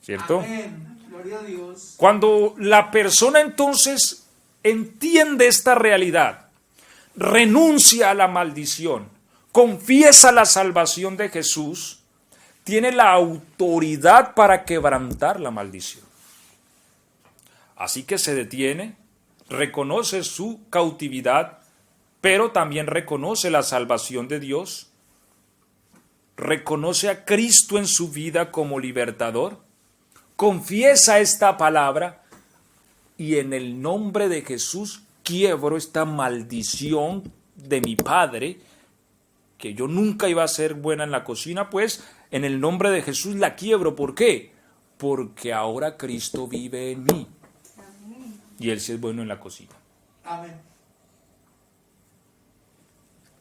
¿Cierto? Amén. Gloria a Dios. Cuando la persona entonces entiende esta realidad, renuncia a la maldición, confiesa la salvación de Jesús, tiene la autoridad para quebrantar la maldición. Así que se detiene, reconoce su cautividad, pero también reconoce la salvación de Dios, reconoce a Cristo en su vida como libertador, confiesa esta palabra y en el nombre de Jesús quiebro esta maldición de mi padre, que yo nunca iba a ser buena en la cocina, pues en el nombre de Jesús la quiebro. ¿Por qué? porque ahora Cristo vive en mí. Y Él sí es bueno en la cocina. Amén.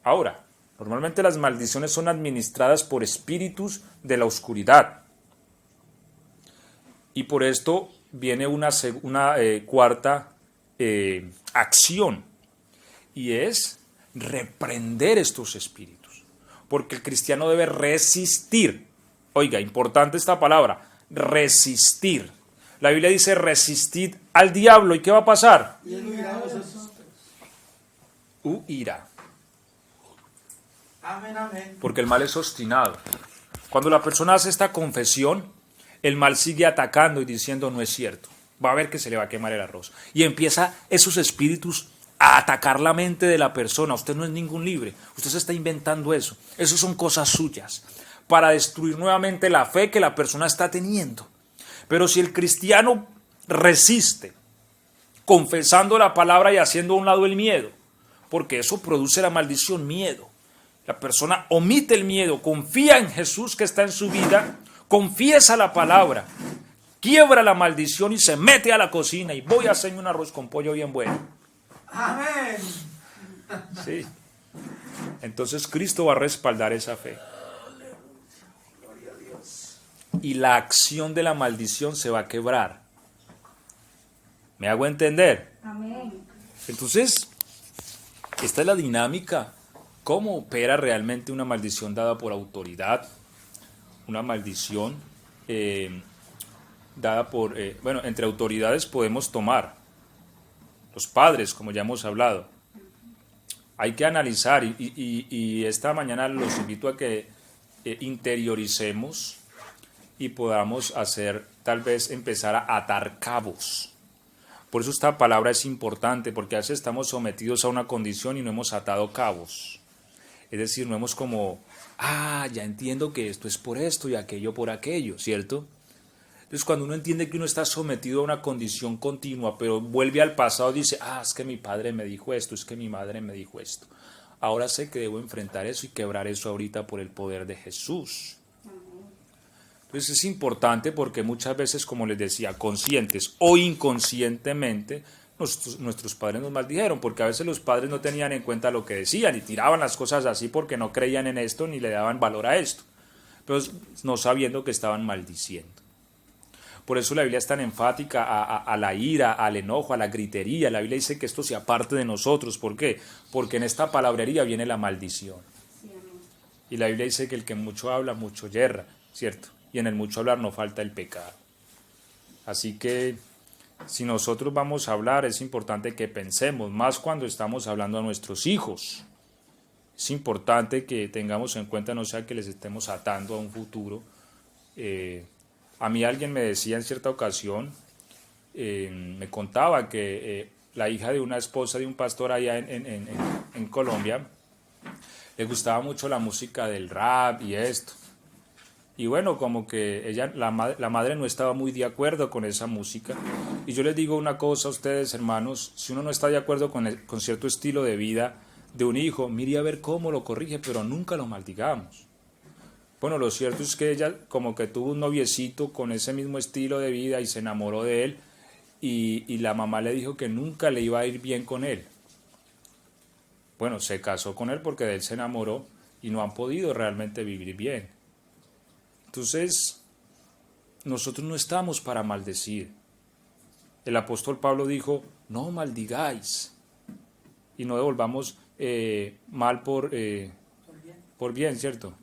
Ahora, normalmente las maldiciones son administradas por espíritus de la oscuridad. Y por esto viene una cuarta acción, y es reprender estos espíritus. Porque el cristiano debe resistir. Oiga, importante esta palabra, resistir. La Biblia dice resistid al diablo, ¿y qué va a pasar? Huirá. Amén, amén. Porque el mal es obstinado. Cuando la persona hace esta confesión, el mal sigue atacando y diciendo no es cierto. Va a ver que se le va a quemar el arroz. Y empieza esos espíritus a atacar la mente de la persona. Usted no es ningún libre. Usted se está inventando eso. Eso son cosas suyas. Para destruir nuevamente la fe que la persona está teniendo. Pero si el cristiano resiste, confesando la palabra y haciendo a un lado el miedo, porque eso produce la maldición, miedo. La persona omite el miedo, confía en Jesús que está en su vida, confiesa la palabra, quiebra la maldición y se mete a la cocina y voy a hacerme un arroz con pollo bien bueno. Amén. Sí. Entonces Cristo va a respaldar esa fe. Y la acción de la maldición se va a quebrar. ¿Me hago entender? Amén. Entonces, esta es la dinámica. ¿Cómo opera realmente una maldición dada por autoridad? Una maldición dada por... entre autoridades podemos tomar. Los padres, como ya hemos hablado. Hay que analizar y esta mañana los invito a que interioricemos y podamos hacer, tal vez empezar a atar cabos. Por eso esta palabra es importante, porque a veces estamos sometidos a una condición y no hemos atado cabos. Es decir, no hemos como, ya entiendo que esto es por esto y aquello por aquello, ¿cierto? Entonces cuando uno entiende que uno está sometido a una condición continua, pero vuelve al pasado y dice, es que mi padre me dijo esto, es que mi madre me dijo esto. Ahora sé que debo enfrentar eso y quebrar eso ahorita por el poder de Jesús. Entonces es importante porque muchas veces, como les decía, conscientes o inconscientemente, nuestros padres nos maldijeron, porque a veces los padres no tenían en cuenta lo que decían y tiraban las cosas así porque no creían en esto ni le daban valor a esto, pero no sabiendo que estaban maldiciendo. Por eso la Biblia es tan enfática a la ira, al enojo, a la gritería. La Biblia dice que esto se aparte de nosotros. ¿Por qué? Porque en esta palabrería viene la maldición. Y la Biblia dice que el que mucho habla, mucho yerra, ¿cierto? Y en el mucho hablar no falta el pecado. Así que si nosotros vamos a hablar, es importante que pensemos, más cuando estamos hablando a nuestros hijos. Es importante que tengamos en cuenta, no sea que les estemos atando a un futuro. A mí alguien me decía en cierta ocasión, me contaba que la hija de una esposa de un pastor allá en Colombia, le gustaba mucho la música del rap y esto. Y bueno, como que la madre no estaba muy de acuerdo con esa música. Y yo les digo una cosa a ustedes, hermanos, si uno no está de acuerdo con cierto estilo de vida de un hijo, mire a ver cómo lo corrige, pero nunca lo maldigamos. Bueno, lo cierto es que ella como que tuvo un noviecito con ese mismo estilo de vida y se enamoró de él y la mamá le dijo que nunca le iba a ir bien con él. Bueno, se casó con él porque de él se enamoró y no han podido realmente vivir bien. Entonces, nosotros no estamos para maldecir. El apóstol Pablo dijo, no maldigáis y no devolvamos mal por bien, ¿cierto?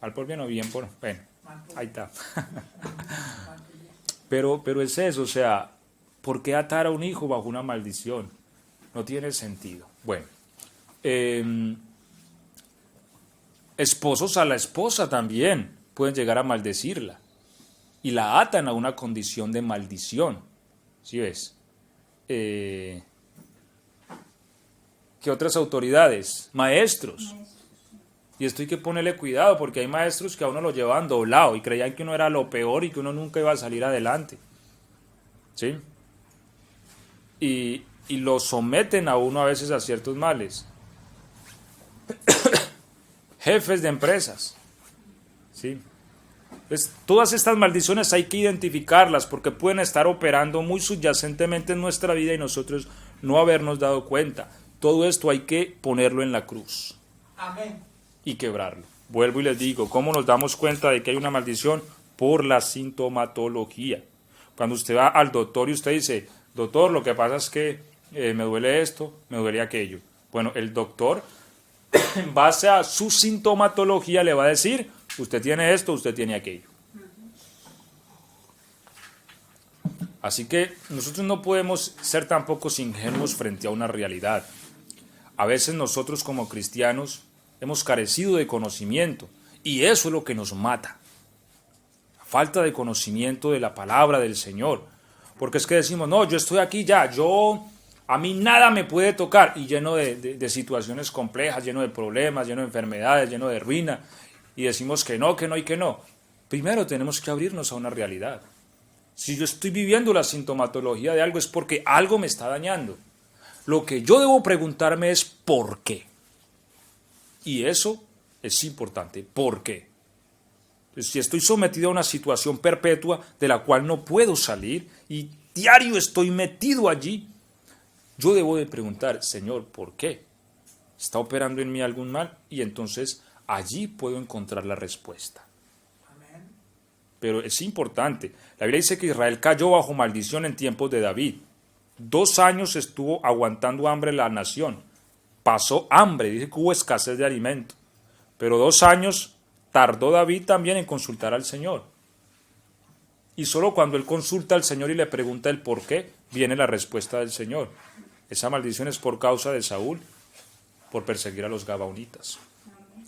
Mal por bien o bien por... Bueno, ahí está. Pero es eso, o sea, ¿por qué atar a un hijo bajo una maldición? No tiene sentido. Bueno, esposos a la esposa también pueden llegar a maldecirla y la atan a una condición de maldición. ¿Sí ves? ¿Qué otras autoridades? Maestros. Y esto hay que ponerle cuidado porque hay maestros que a uno lo llevaban doblado y creían que uno era lo peor y que uno nunca iba a salir adelante. ¿Sí? Y lo someten a uno a veces a ciertos males. Jefes de empresas. ¿Sí? Todas estas maldiciones hay que identificarlas porque pueden estar operando muy subyacentemente en nuestra vida y nosotros no habernos dado cuenta. Todo esto hay que ponerlo en la cruz. Amén. Y quebrarlo. Vuelvo y les digo, ¿cómo nos damos cuenta de que hay una maldición? Por la sintomatología. Cuando usted va al doctor y usted dice, doctor, lo que pasa es que me duele esto, me duele aquello. Bueno, el doctor, en base a su sintomatología, le va a decir, usted tiene esto, usted tiene aquello. Así que nosotros no podemos ser tampoco ingenuos frente a una realidad. A veces nosotros como cristianos hemos carecido de conocimiento y eso es lo que nos mata. La falta de conocimiento de la palabra del Señor. Porque es que decimos, no, yo estoy aquí ya, a mí nada me puede tocar, y lleno de situaciones complejas, lleno de problemas, lleno de enfermedades, lleno de ruina, y decimos que no y que no. Primero tenemos que abrirnos a una realidad. Si yo estoy viviendo la sintomatología de algo es porque algo me está dañando. Lo que yo debo preguntarme es ¿por qué? Y eso es importante, ¿por qué? Entonces, si estoy sometido a una situación perpetua de la cual no puedo salir y diario estoy metido allí, yo debo de preguntar, Señor, ¿por qué? ¿Está operando en mí algún mal? Y entonces allí puedo encontrar la respuesta. Amén. Pero es importante. La Biblia dice que Israel cayó bajo maldición en tiempos de David. 2 años estuvo aguantando hambre la nación. Pasó hambre, dice que hubo escasez de alimento. Pero 2 años tardó David también en consultar al Señor. Y solo cuando él consulta al Señor y le pregunta el por qué, viene la respuesta del Señor. Esa maldición es por causa de Saúl, por perseguir a los gabaonitas.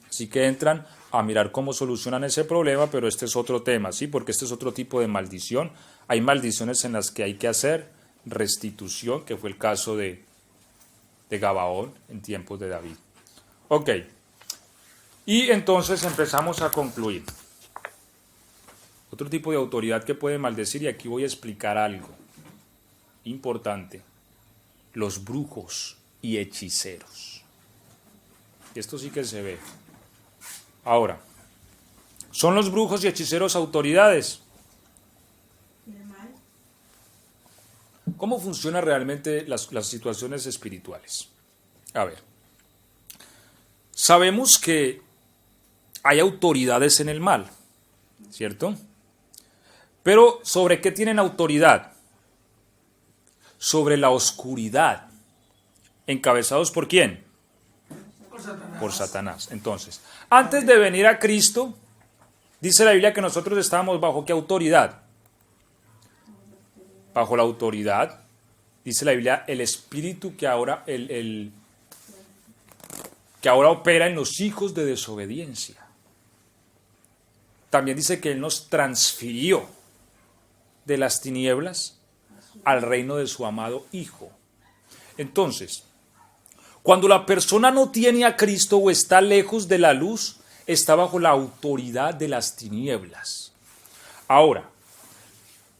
Así que entran a mirar cómo solucionan ese problema, pero este es otro tema, ¿sí? Porque este es otro tipo de maldición. Hay maldiciones en las que hay que hacer restitución, que fue el caso de Gabaón en tiempos de David. Ok. Y entonces empezamos a concluir. Otro tipo de autoridad que puede maldecir, y aquí voy a explicar algo importante. Los brujos y hechiceros. Esto sí que se ve. Ahora, ¿son los brujos y hechiceros autoridades? ¿Cómo funcionan realmente las situaciones espirituales? A ver, sabemos que hay autoridades en el mal, ¿cierto? Pero ¿sobre qué tienen autoridad? Sobre la oscuridad. ¿Encabezados por quién? Por Satanás. Entonces, antes de venir a Cristo, dice la Biblia que nosotros estábamos bajo ¿qué autoridad? Bajo la autoridad, dice la Biblia, el espíritu que ahora, que ahora opera en los hijos de desobediencia. También dice que Él nos transfirió de las tinieblas al reino de su amado Hijo. Entonces, cuando la persona no tiene a Cristo o está lejos de la luz, está bajo la autoridad de las tinieblas. Ahora,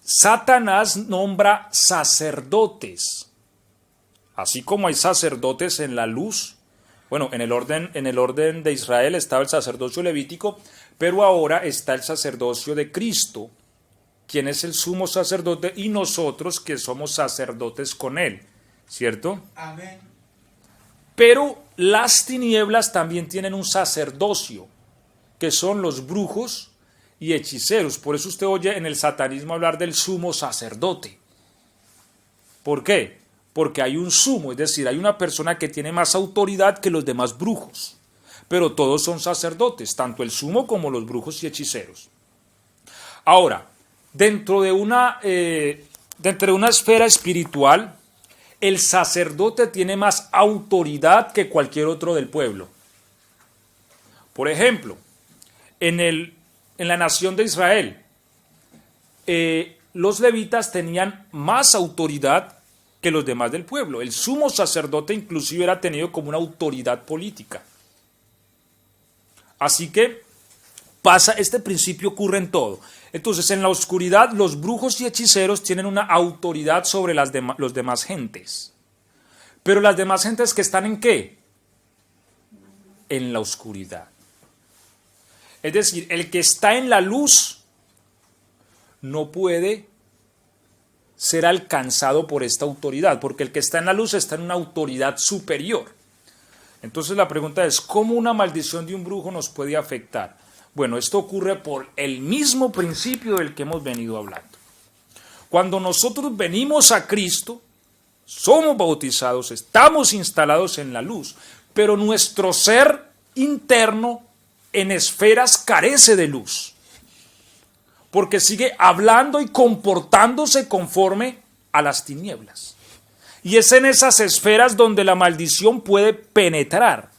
Satanás nombra sacerdotes. Así como hay sacerdotes en la luz, bueno, en el orden de Israel estaba el sacerdocio levítico, pero ahora está el sacerdocio de Cristo, quien es el sumo sacerdote, y nosotros que somos sacerdotes con él, ¿cierto? Amén. Pero las tinieblas también tienen un sacerdocio, que son los brujos y hechiceros. Por eso usted oye en el satanismo hablar del sumo sacerdote. ¿Por qué? Porque hay un sumo, es decir, hay una persona que tiene más autoridad que los demás brujos. Pero todos son sacerdotes, tanto el sumo como los brujos y hechiceros. Ahora, dentro de una esfera espiritual, el sacerdote tiene más autoridad que cualquier otro del pueblo. Por ejemplo, en la nación de Israel, los levitas tenían más autoridad que los demás del pueblo. El sumo sacerdote inclusive era tenido como una autoridad política. Así que este principio ocurre en todo. Entonces, en la oscuridad, los brujos y hechiceros tienen una autoridad sobre los demás gentes. Pero las demás gentes que están ¿en qué? En la oscuridad. Es decir, el que está en la luz no puede ser alcanzado por esta autoridad, porque el que está en la luz está en una autoridad superior. Entonces la pregunta es, ¿cómo una maldición de un brujo nos puede afectar? Bueno, esto ocurre por el mismo principio del que hemos venido hablando. Cuando nosotros venimos a Cristo, somos bautizados, estamos instalados en la luz, pero nuestro ser interno en esferas carece de luz, porque sigue hablando y comportándose conforme a las tinieblas. Y es en esas esferas donde la maldición puede penetrar.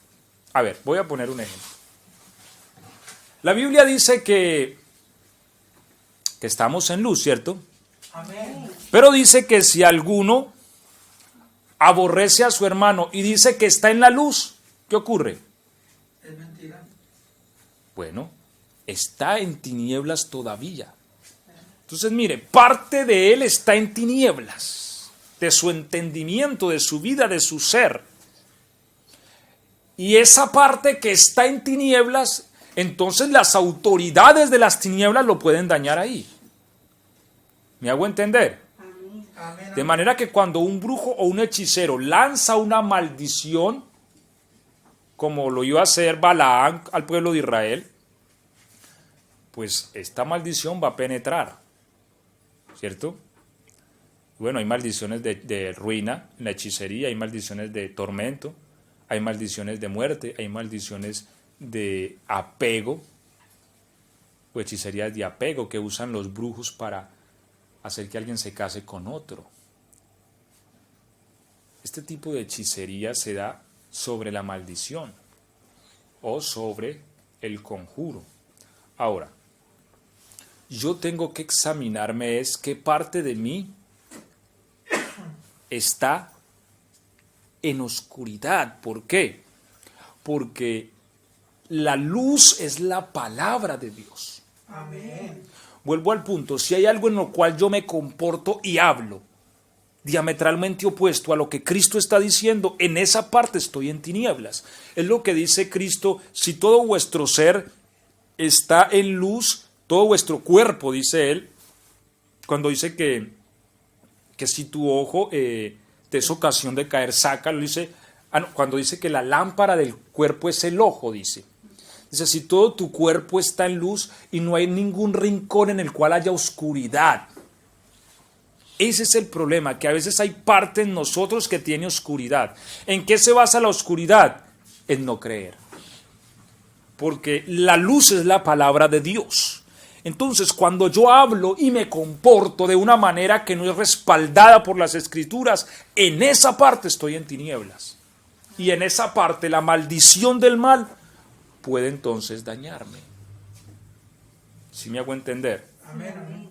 A ver, voy a poner un ejemplo. La Biblia dice que estamos en luz, ¿cierto? Amén. Pero dice que si alguno aborrece a su hermano y dice que está en la luz, ¿qué ocurre? Es mentira. Bueno, está en tinieblas todavía. Entonces, mire, parte de él está en tinieblas, de su entendimiento, de su vida, de su ser. Y esa parte que está en tinieblas, entonces las autoridades de las tinieblas lo pueden dañar ahí. ¿Me hago entender? Amén. De manera que cuando un brujo o un hechicero lanza una maldición, como lo iba a hacer Balaam al pueblo de Israel, pues esta maldición va a penetrar, ¿cierto? Bueno, hay maldiciones de ruina en la hechicería, hay maldiciones de tormento, hay maldiciones de muerte, hay maldiciones de apego, o hechicerías de apego que usan los brujos para hacer que alguien se case con otro. Este tipo de hechicería se da sobre la maldición o sobre el conjuro. Ahora, yo tengo que examinarme es qué parte de mí está en oscuridad. ¿Por qué? Porque la luz es la palabra de Dios. Amén. Vuelvo al punto, si hay algo en lo cual yo me comporto y hablo diametralmente opuesto a lo que Cristo está diciendo, en esa parte estoy en tinieblas. Es lo que dice Cristo, si todo vuestro ser está en luz, todo vuestro cuerpo, dice él, cuando dice que si tu ojo te es ocasión de caer, sácalo, dice, cuando dice que la lámpara del cuerpo es el ojo, dice, si todo tu cuerpo está en luz y no hay ningún rincón en el cual haya oscuridad. Ese es el problema, que a veces hay parte en nosotros que tiene oscuridad. ¿En qué se basa la oscuridad? En no creer. Porque la luz es la palabra de Dios. Entonces, cuando yo hablo y me comporto de una manera que no es respaldada por las Escrituras, en esa parte estoy en tinieblas. Y en esa parte la maldición del mal puede entonces dañarme. ¿Sí me hago entender? Amén.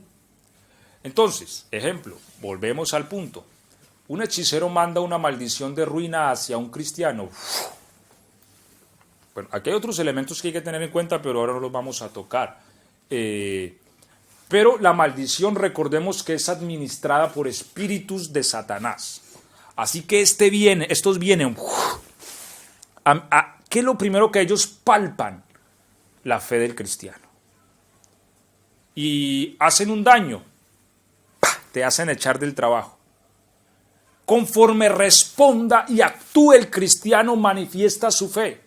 Entonces, ejemplo, volvemos al punto. Un hechicero manda una maldición de ruina hacia un cristiano. Bueno, aquí hay otros elementos que hay que tener en cuenta, pero ahora no los vamos a tocar. Pero la maldición, recordemos que es administrada por espíritus de Satanás. Así que estos vienen. ¿Qué es lo primero que ellos palpan? La fe del cristiano. Y hacen un daño. Te hacen echar del trabajo. Conforme responda y actúe el cristiano, manifiesta su fe.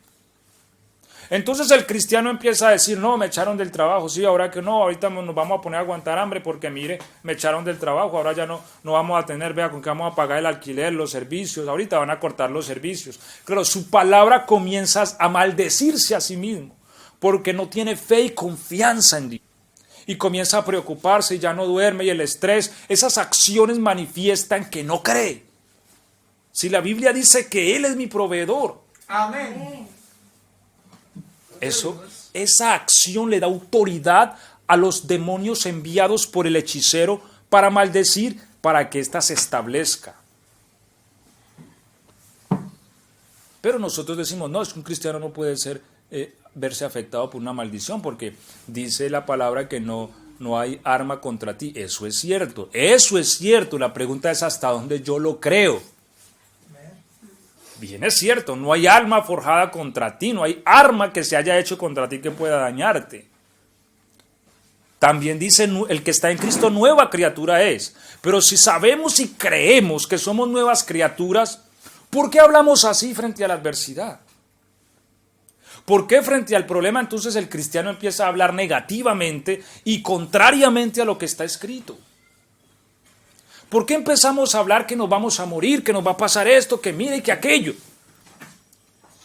Entonces el cristiano empieza a decir, no, me echaron del trabajo, sí, ahora que no, ahorita nos vamos a poner a aguantar hambre porque mire, me echaron del trabajo, ahora ya no vamos a tener, vea, con qué vamos a pagar el alquiler, los servicios, ahorita van a cortar los servicios. Claro, su palabra comienza a maldecirse a sí mismo, porque no tiene fe y confianza en Dios. Y comienza a preocuparse y ya no duerme y el estrés, esas acciones manifiestan que no cree. Si la Biblia dice que Él es mi proveedor. Amén. Esa acción le da autoridad a los demonios enviados por el hechicero para maldecir, para que ésta se establezca. Pero nosotros decimos, no, es que un cristiano no puede verse afectado por una maldición, porque dice la palabra que no hay arma contra ti. Eso es cierto. La pregunta es hasta dónde yo lo creo. Bien, es cierto, no hay arma forjada contra ti, no hay arma que se haya hecho contra ti que pueda dañarte. También dice, el que está en Cristo nueva criatura es. Pero si sabemos y creemos que somos nuevas criaturas, ¿por qué hablamos así frente a la adversidad? ¿Por qué frente al problema entonces el cristiano empieza a hablar negativamente y contrariamente a lo que está escrito? ¿Por qué empezamos a hablar que nos vamos a morir, que nos va a pasar esto, que mire y que aquello?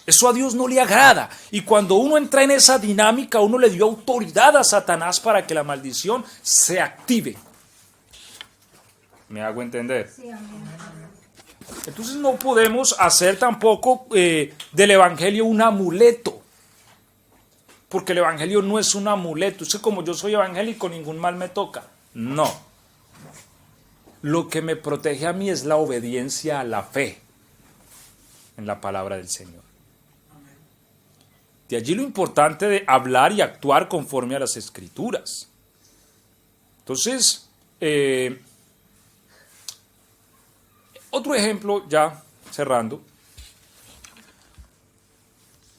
Eso a Dios no le agrada. Y cuando uno entra en esa dinámica, uno le dio autoridad a Satanás para que la maldición se active. ¿Me hago entender? Sí, amén. Entonces no podemos hacer tampoco del evangelio un amuleto. Porque el evangelio no es un amuleto. Es que como yo soy evangélico, ningún mal me toca. No. Lo que me protege a mí es la obediencia a la fe en la palabra del Señor. De allí lo importante de hablar y actuar conforme a las Escrituras. Entonces, otro ejemplo, ya cerrando.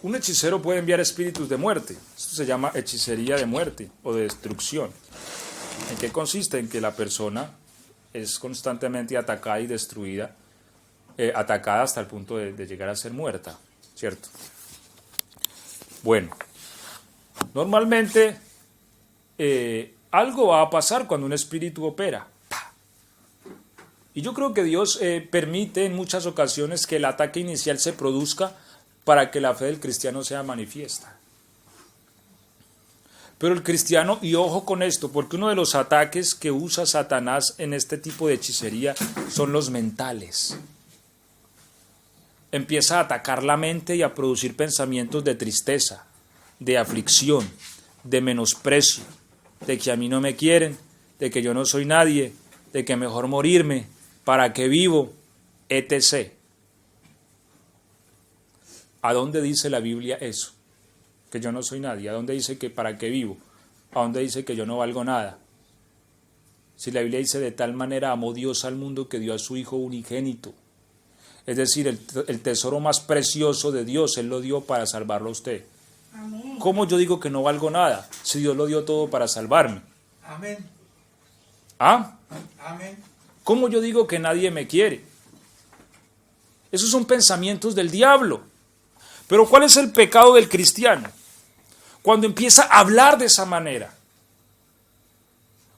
Un hechicero puede enviar espíritus de muerte. Esto se llama hechicería de muerte o de destrucción. ¿En qué consiste? En que la persona es constantemente atacada y destruida, atacada hasta el punto de llegar a ser muerta, ¿cierto? Bueno, normalmente algo va a pasar cuando un espíritu opera. Y yo creo que Dios permite en muchas ocasiones que el ataque inicial se produzca para que la fe del cristiano sea manifiesta. Pero el cristiano, y ojo con esto, porque uno de los ataques que usa Satanás en este tipo de hechicería son los mentales. Empieza a atacar la mente y a producir pensamientos de tristeza, de aflicción, de menosprecio, de que a mí no me quieren, de que yo no soy nadie, de que mejor morirme, para qué vivo, etc. ¿A dónde dice la Biblia eso? Que yo no soy nadie. ¿A dónde dice que para qué vivo? ¿A dónde dice que yo no valgo nada? Si la Biblia dice: de tal manera amó Dios al mundo que dio a su Hijo unigénito. Es decir, el tesoro más precioso de Dios, Él lo dio para salvarlo a usted. Amén. ¿Cómo yo digo que no valgo nada si Dios lo dio todo para salvarme? Amén. ¿Ah? Amén. ¿Cómo yo digo que nadie me quiere? Esos son pensamientos del diablo. Pero ¿cuál es el pecado del cristiano? Cuando empieza a hablar de esa manera.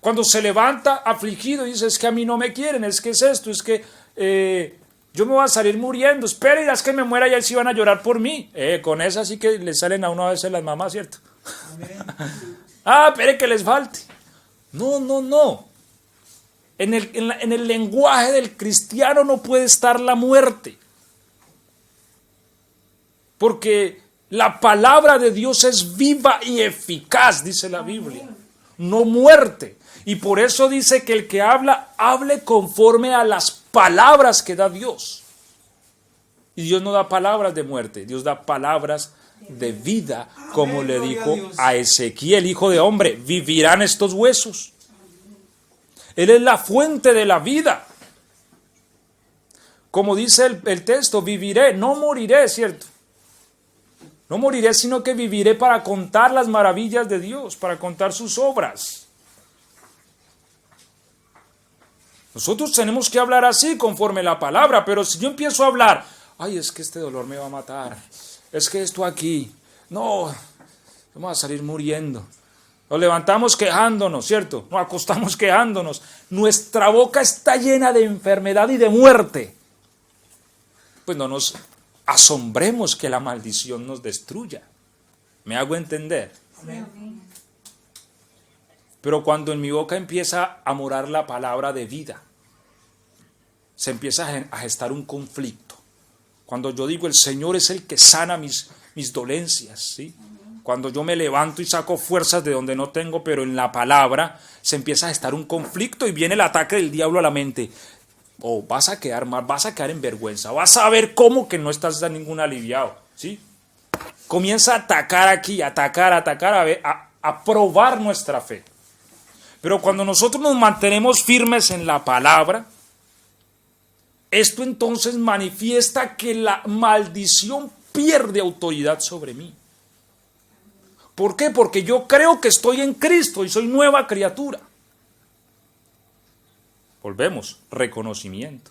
Cuando se levanta afligido y dice: es que a mí no me quieren, es que es esto, es que yo me voy a salir muriendo, espera, y es que me muera y ahí sí van a llorar por mí. Con esa sí que le salen a uno a veces las mamás, ¿cierto? Espere que les falte. No. En el lenguaje del cristiano no puede estar la muerte. Porque la palabra de Dios es viva y eficaz, dice la Biblia, no muerte. Y por eso dice que el que habla, hable conforme a las palabras que da Dios. Y Dios no da palabras de muerte, Dios da palabras de vida, como le dijo a Ezequiel: hijo de hombre, ¿vivirán estos huesos? Él es la fuente de la vida. Como dice el texto, viviré, no moriré, ¿cierto? No moriré, sino que viviré para contar las maravillas de Dios, para contar sus obras. Nosotros tenemos que hablar así, conforme la palabra, pero si yo empiezo a hablar: ay, es que este dolor me va a matar, es que esto aquí, no, vamos a salir muriendo. Nos levantamos quejándonos, ¿cierto? Nos acostamos quejándonos. Nuestra boca está llena de enfermedad y de muerte. Pues no nos asombremos que la maldición nos destruya. ¿Me hago entender? Amén. Pero cuando en mi boca empieza a morar la palabra de vida, se empieza a gestar un conflicto. Cuando yo digo: el Señor es el que sana mis dolencias, ¿sí? Cuando yo me levanto y saco fuerzas de donde no tengo, pero en la palabra, se empieza a gestar un conflicto y viene el ataque del diablo a la mente. Vas a quedar mal, vas a quedar en vergüenza, vas a ver cómo que no estás de ningún aliviado, ¿sí? Comienza a atacar aquí, atacar, a probar nuestra fe. Pero cuando nosotros nos mantenemos firmes en la palabra, esto entonces manifiesta que la maldición pierde autoridad sobre mí. ¿Por qué? Porque yo creo que estoy en Cristo y soy nueva criatura. Volvemos, reconocimiento.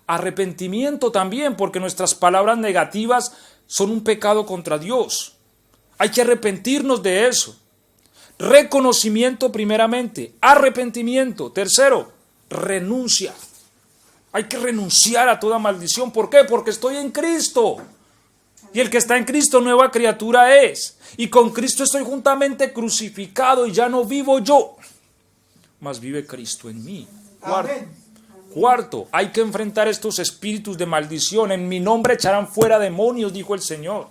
Arrepentimiento también, porque nuestras palabras negativas son un pecado contra Dios. Hay que arrepentirnos de eso. Reconocimiento primeramente, arrepentimiento. Tercero, renuncia. Hay que renunciar a toda maldición. ¿Por qué? Porque estoy en Cristo. Y el que está en Cristo, nueva criatura es. Y con Cristo estoy juntamente crucificado y ya no vivo yo, mas vive Cristo en mí. Cuarto, hay que enfrentar estos espíritus de maldición. En mi nombre echarán fuera demonios, dijo el Señor.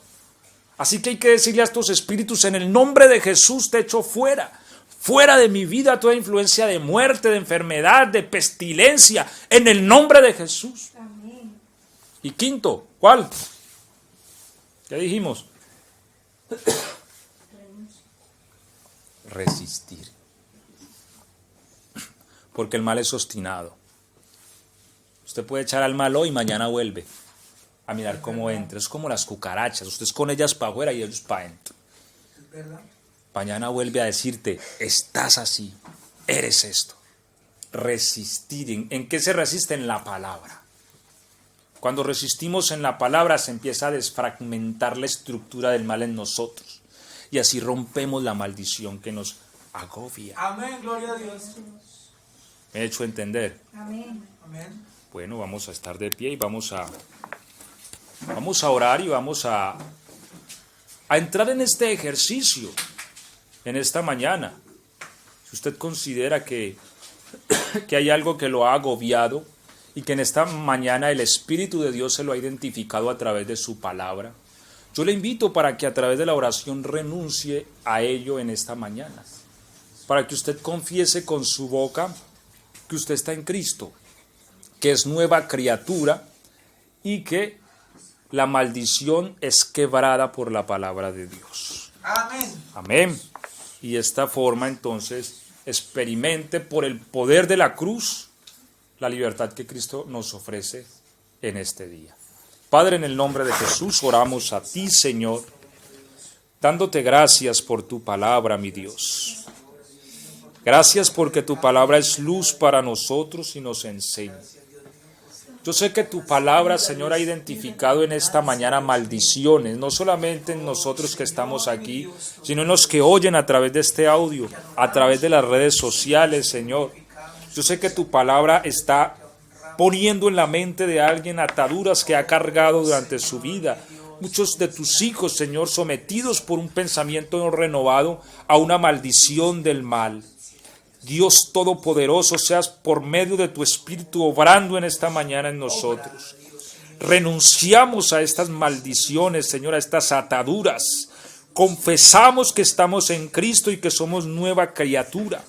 Así que hay que decirle a estos espíritus, en el nombre de Jesús te echo fuera. Fuera de mi vida toda influencia de muerte, de enfermedad, de pestilencia, en el nombre de Jesús. Amén. Y quinto, ¿cuál? ¿Qué dijimos? Resistir. Porque el mal es obstinado. Usted puede echar al mal hoy y mañana vuelve a mirar cómo entra. Es como las cucarachas. Usted es con ellas para afuera y ellos para adentro. Mañana vuelve a decirte, estás así, eres esto. Resistir. ¿En qué se resiste? En la palabra. Cuando resistimos en la palabra se empieza a desfragmentar la estructura del mal en nosotros. Y así rompemos la maldición que nos agobia. Amén, gloria a Dios. ¿Me he hecho entender? Amén. Amén. Bueno, vamos a estar de pie y vamos a orar y vamos a entrar en este ejercicio en esta mañana. Si usted considera que hay algo que lo ha agobiado y que en esta mañana el Espíritu de Dios se lo ha identificado a través de su palabra, yo le invito para que a través de la oración renuncie a ello en esta mañana, para que usted confiese con su boca que usted está en Cristo, que es nueva criatura y que la maldición es quebrada por la palabra de Dios. Amén. Amén. Y de esta forma entonces experimente por el poder de la cruz la libertad que Cristo nos ofrece en este día. Padre, en el nombre de Jesús oramos a ti, Señor, dándote gracias por tu palabra, mi Dios. Gracias porque tu palabra es luz para nosotros y nos enseña. Yo sé que tu palabra, Señor, ha identificado en esta mañana maldiciones, no solamente en nosotros que estamos aquí, sino en los que oyen a través de este audio, a través de las redes sociales, Señor. Yo sé que tu palabra está poniendo en la mente de alguien ataduras que ha cargado durante su vida. Muchos de tus hijos, Señor, sometidos por un pensamiento no renovado a una maldición del mal. Dios Todopoderoso, seas por medio de tu Espíritu obrando en esta mañana en nosotros. Renunciamos a estas maldiciones, Señor, a estas ataduras. Confesamos que estamos en Cristo y que somos nueva criatura.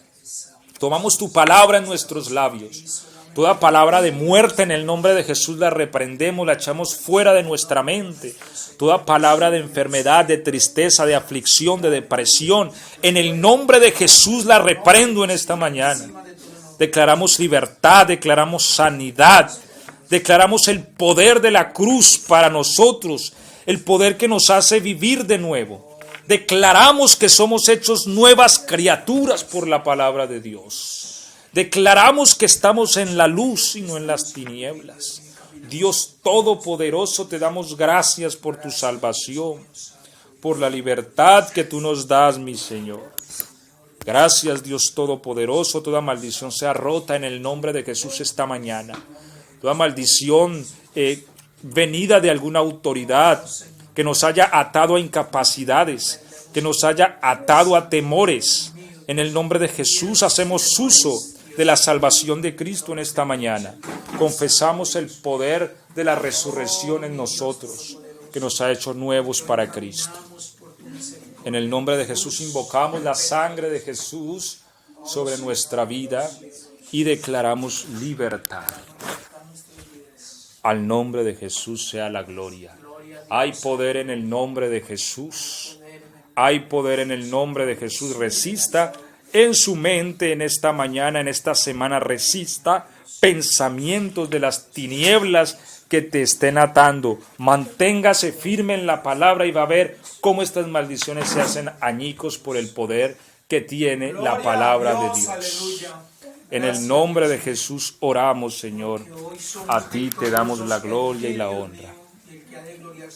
Tomamos tu palabra en nuestros labios. Toda palabra de muerte en el nombre de Jesús la reprendemos, la echamos fuera de nuestra mente. Toda palabra de enfermedad, de tristeza, de aflicción, de depresión, en el nombre de Jesús la reprendo en esta mañana. Declaramos libertad, declaramos sanidad, declaramos el poder de la cruz para nosotros, el poder que nos hace vivir de nuevo. Declaramos que somos hechos nuevas criaturas por la palabra de Dios. Declaramos que estamos en la luz y no en las tinieblas. Dios Todopoderoso, te damos gracias por tu salvación, por la libertad que tú nos das, mi Señor. Gracias, Dios Todopoderoso, toda maldición sea rota en el nombre de Jesús esta mañana. Toda maldición venida de alguna autoridad que nos haya atado a incapacidades, que nos haya atado a temores. En el nombre de Jesús hacemos uso de la salvación de Cristo en esta mañana. Confesamos el poder de la resurrección en nosotros, que nos ha hecho nuevos para Cristo. En el nombre de Jesús invocamos la sangre de Jesús sobre nuestra vida y declaramos libertad. Al nombre de Jesús sea la gloria. Hay poder en el nombre de Jesús. Hay poder en el nombre de Jesús. Resista en su mente en esta mañana, en esta semana, resista pensamientos de las tinieblas que te estén atando. Manténgase firme en la palabra y va a ver cómo estas maldiciones se hacen añicos por el poder que tiene la palabra de Dios. Aleluya. En el nombre de Jesús oramos, Señor. A ti te damos la gloria y la honra.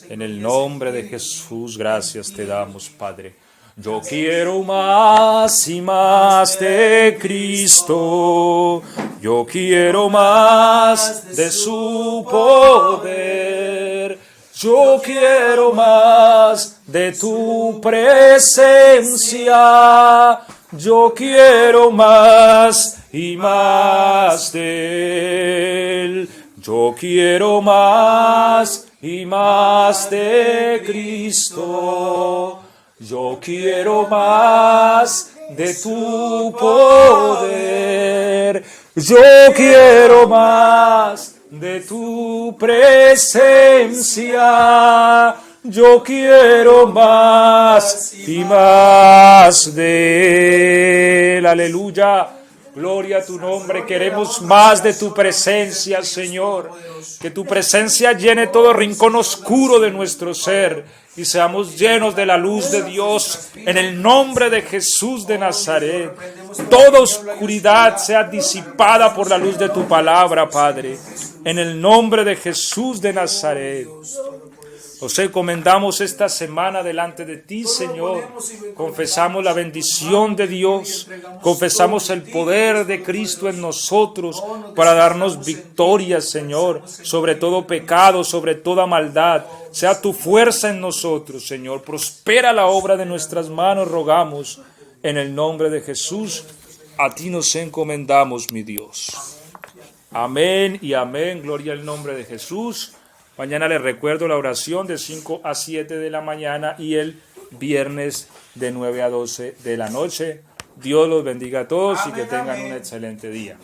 En el nombre de Jesús, gracias te damos, Padre. Yo quiero más y más de Cristo. Yo quiero más de su poder. Yo quiero más de tu presencia. Yo quiero más y más de Él. Yo quiero más y más de Cristo. Yo quiero más de tu poder. Yo quiero más de tu presencia. Yo quiero más y más de Él. Aleluya. Gloria a tu nombre. Queremos más de tu presencia, Señor. Que tu presencia llene todo rincón oscuro de nuestro ser y seamos llenos de la luz de Dios. En el nombre de Jesús de Nazaret, toda oscuridad sea disipada por la luz de tu palabra, Padre. En el nombre de Jesús de Nazaret. Os encomendamos esta semana delante de ti, Señor. Confesamos la bendición de Dios. Confesamos el poder de Cristo en nosotros para darnos victoria, Señor, sobre todo pecado, sobre toda maldad. Sea tu fuerza en nosotros, Señor. Prospera la obra de nuestras manos, rogamos. En el nombre de Jesús, a ti nos encomendamos, mi Dios. Amén y amén. Gloria al nombre de Jesús. Mañana les recuerdo la oración de 5 a 7 de la mañana y el viernes de 9 a 12 de la noche. Dios los bendiga a todos y que tengan un excelente día.